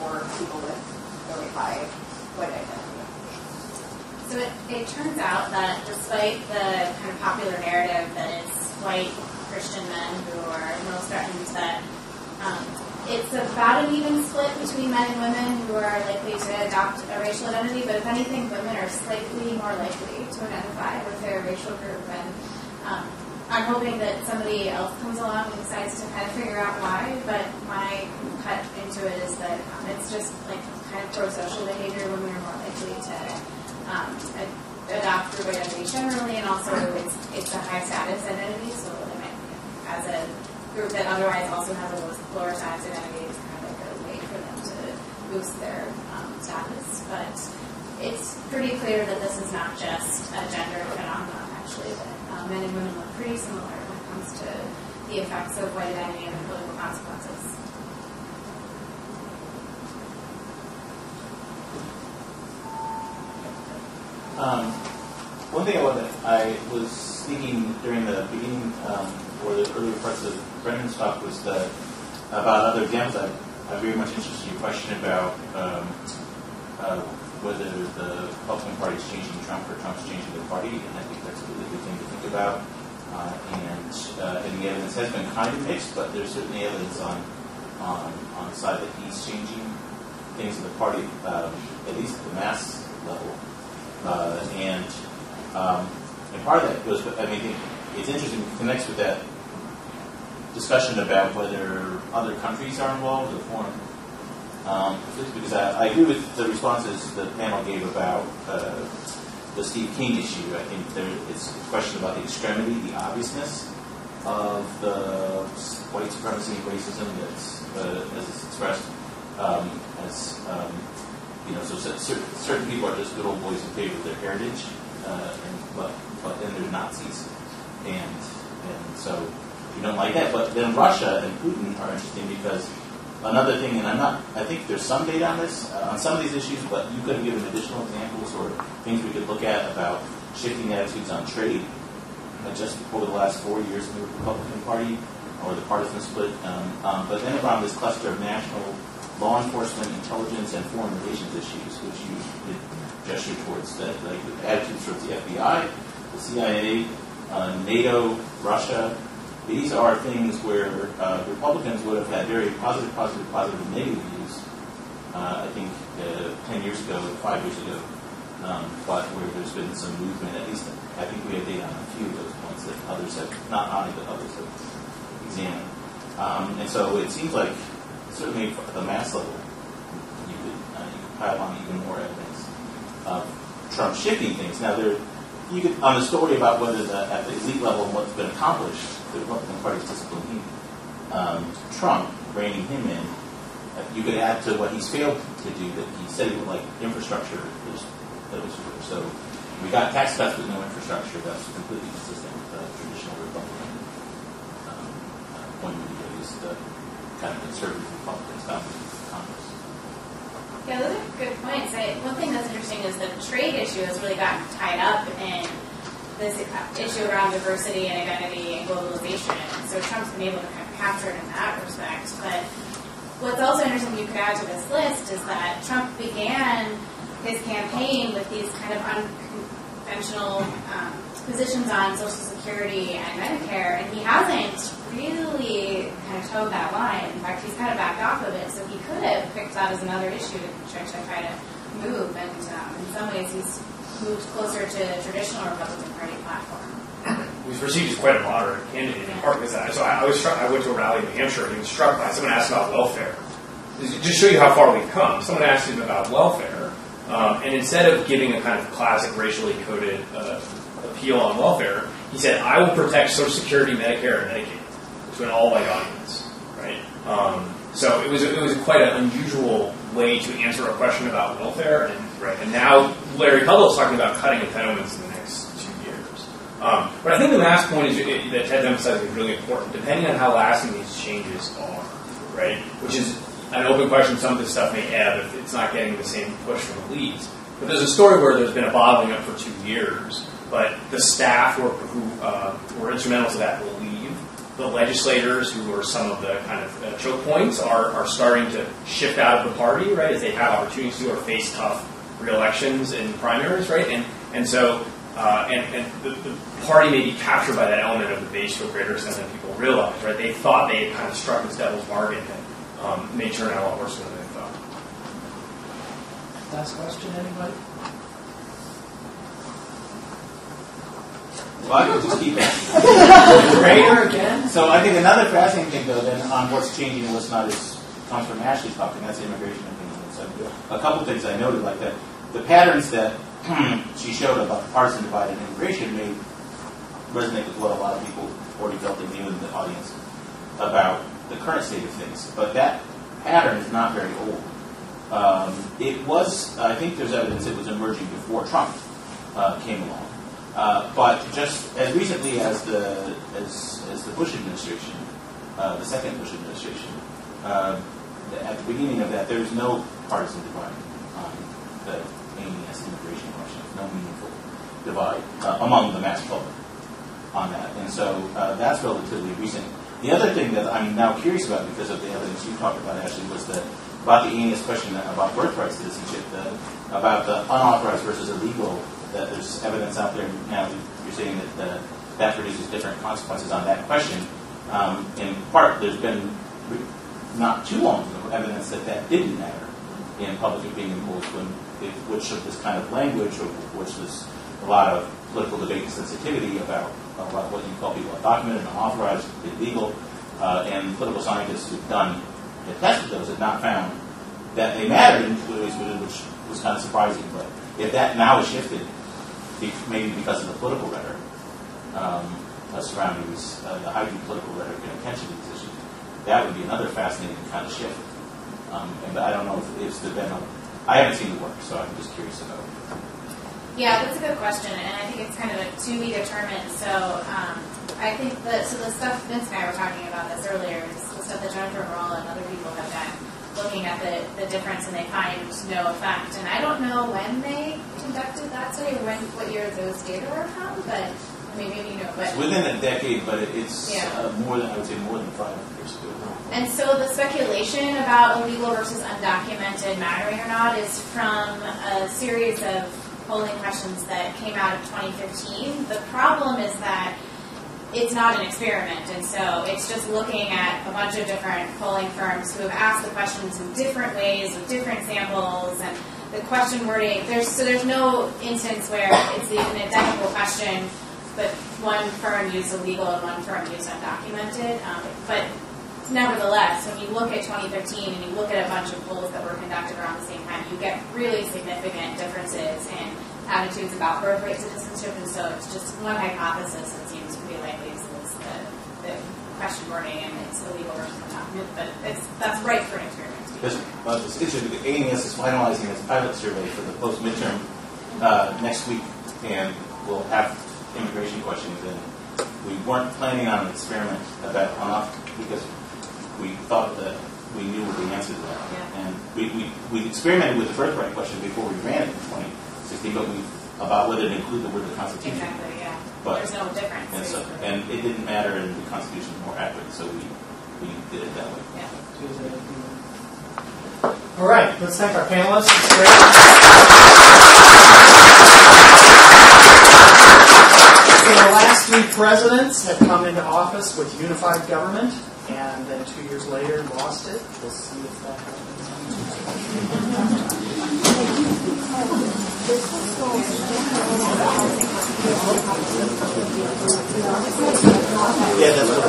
for people with really high white identity. So it turns out that despite the kind of popular narrative that it's white Christian men who are most threatened, that it's about an even split between men and women who are likely to adopt a racial identity, but if anything, women are slightly more likely to identify with their racial group. And I'm hoping that somebody else comes along and decides to kind of figure out why, but my cut into it is that it's just like kind of pro-social behavior. Women are more likely to adopt group identity generally, and also it's a high status identity, so as a group that otherwise also has a lower status identity, it's kind of like a way for them to boost their status. But it's pretty clear that this is not just a gender phenomenon, actually, that men and women look pretty similar when it comes to the effects of white identity and the political consequences. One thing I was thinking during the beginning or the earlier parts of Brendan's talk was about other examples. I'm very much interested in your question about whether the Republican Party is changing Trump or Trump's changing the party, and I think that's a really good thing to think about. And the evidence has been kind of mixed, but there's certainly evidence on the side that he's changing things in the party, at least at the mass level. And part of that goes, I mean, it's interesting, it connects with that discussion about whether other countries are involved or foreign. Because I agree with the responses the panel gave about the Steve King issue. I think it's a question about the extremity, the obviousness of the white supremacy and racism that's as it's expressed. So certain people are just good old boys in favor of their heritage, but then they're Nazis, and so you don't like that. But then Russia and Putin are interesting because another thing, and I think there's some data on this on some of these issues, but you could have given additional examples or things we could look at about shifting attitudes on trade, just over the last 4 years in the Republican Party or the partisan split, but then around this cluster of national law enforcement, intelligence, and foreign relations issues, which you did gesture towards, that like attitudes towards the FBI, the CIA, NATO, Russia. These are things where Republicans would have had very positive, and negative views, I think 10 years ago, 5 years ago, but where there's been some movement, at least I think we have data on a few of those points that others have, not on it, but others have examined. And so it seems like, certainly at the mass level, you could pile on even more evidence of Trump shifting things. Now, you could, on the story about whether at the elite level and what's been accomplished, the Republican Party is disciplining Trump, reining him in, you could add to what he's failed to do that he said he would like infrastructure that was true. So we got tax cuts with no infrastructure. That's completely consistent with the traditional Republican point of view. Is the kind of conservative Republicans found in Congress. Yeah, those are good points. One thing that's interesting is the trade issue has really gotten tied up in this issue around diversity and identity and globalization. So Trump's been able to kind of capture it in that respect. But what's also interesting you could add to this list is that Trump began his campaign with these kind of unconventional positions on Social Security and Medicare, and he hasn't really kind of toed that line. In fact, he's kind of backed off of it, so he could have picked that as another issue to try to move, and in some ways he's moved closer to the traditional Republican Party platform. He was perceived as quite a moderate candidate in part because of that. So I was struck. I went to a rally in New Hampshire and he was struck by someone asked about welfare. Just show you how far we've come. Someone asked him about welfare, and instead of giving a kind of classic racially coded appeal on welfare, he said, "I will protect Social Security, Medicare, and Medicaid to an all-white audience." Right. So it was quite an unusual way to answer a question about welfare, and now Larry Kudlow is talking about cutting entitlements in the next 2 years. But I think the last point that Ted's emphasizing is really important, depending on how lasting these changes are, right? Which is an open question. Some of this stuff may ebb if it's not getting the same push from the leads. But there's a story where there's been a bottling up for 2 years, but the staff who were instrumental to that will leave. The legislators, who are some of the kind of choke points, are starting to shift out of the party, right, as they have opportunities to or face tough re-elections and primaries, right? And so the party may be captured by that element of the base to a greater extent than people realize, right? They thought they had kind of struck this devil's bargain that may turn out a lot worse than they thought. Last question, anybody? Well, I can just keep asking. Greater again? So I think another fascinating thing, though, then on what's changing and what's not comes from Ashley's talk, and that's immigration and things. So a couple things I noted, like that the patterns that she showed about the partisan divide in immigration may resonate with what a lot of people already felt they knew in the audience about the current state of things. But that pattern is not very old. It was, I think there's evidence it was emerging before Trump came along. But just as recently as the Bush administration, the second Bush administration, at the beginning of that, there was no partisan divide on the AMES immigration question, no meaningful divide among the mass public on that. And so that's relatively recent. The other thing that I'm now curious about, because of the evidence you talked about, Ashley, was about the AMES question about birthright citizenship, about the unauthorized versus illegal. That there's evidence out there now that you're saying that that produces different consequences on that question. In part, there's been not too long ago evidence that didn't matter in public opinion polls, which of this kind of language, which was a lot of political debate and sensitivity about what you call people undocumented, unauthorized, illegal, and political scientists who've tested those have not found that they mattered in ways which was kind of surprising. But if that now is shifted, maybe because of the political rhetoric surrounding the heightened political rhetoric and attention to these issues, that would be another fascinating kind of shift. But I don't know if it's I haven't seen the work, so I'm just curious about it. Yeah, that's a good question, and I think it's kind of to be determined. So I think the stuff Vince and I were talking about this earlier is the stuff that Jennifer Morell and other people have done, looking at the difference, and they find no effect. And I don't know when they conducted that study, or what year those data were from, but I mean, maybe you know. But it's within a decade, but it's more than 5 years ago. And so the speculation about illegal versus undocumented mattering or not is from a series of polling questions that came out of 2015. The problem is that it's not an experiment, and so it's just looking at a bunch of different polling firms who have asked the questions in different ways with different samples, and the question wording. There's no instance where it's an identical question, but one firm used illegal and one firm used undocumented. But nevertheless, when you look at 2015 and you look at a bunch of polls that were conducted around the same time, you get really significant differences in attitudes about birthright citizenship, and so it's just one hypothesis that seems pretty likely is the question wording and it's illegal or something. But that's right for an experiment. Because it's interesting because ANES is finalizing its pilot survey for the post midterm next week, and we'll have immigration questions. And we weren't planning on an experiment at that on-off because we thought that we knew what the answer to that. Yeah. And we experimented with the birthright question before we ran it in 2016, but about whether to include the word the Constitution. Exactly, yeah. But, there's no difference. And it didn't matter, and the Constitution is more accurate, so we did it that way. Yeah. All right, let's thank our panelists. It's great. So the last three presidents had come into office with unified government, and then 2 years later lost it. We'll see if that Yeah, that's what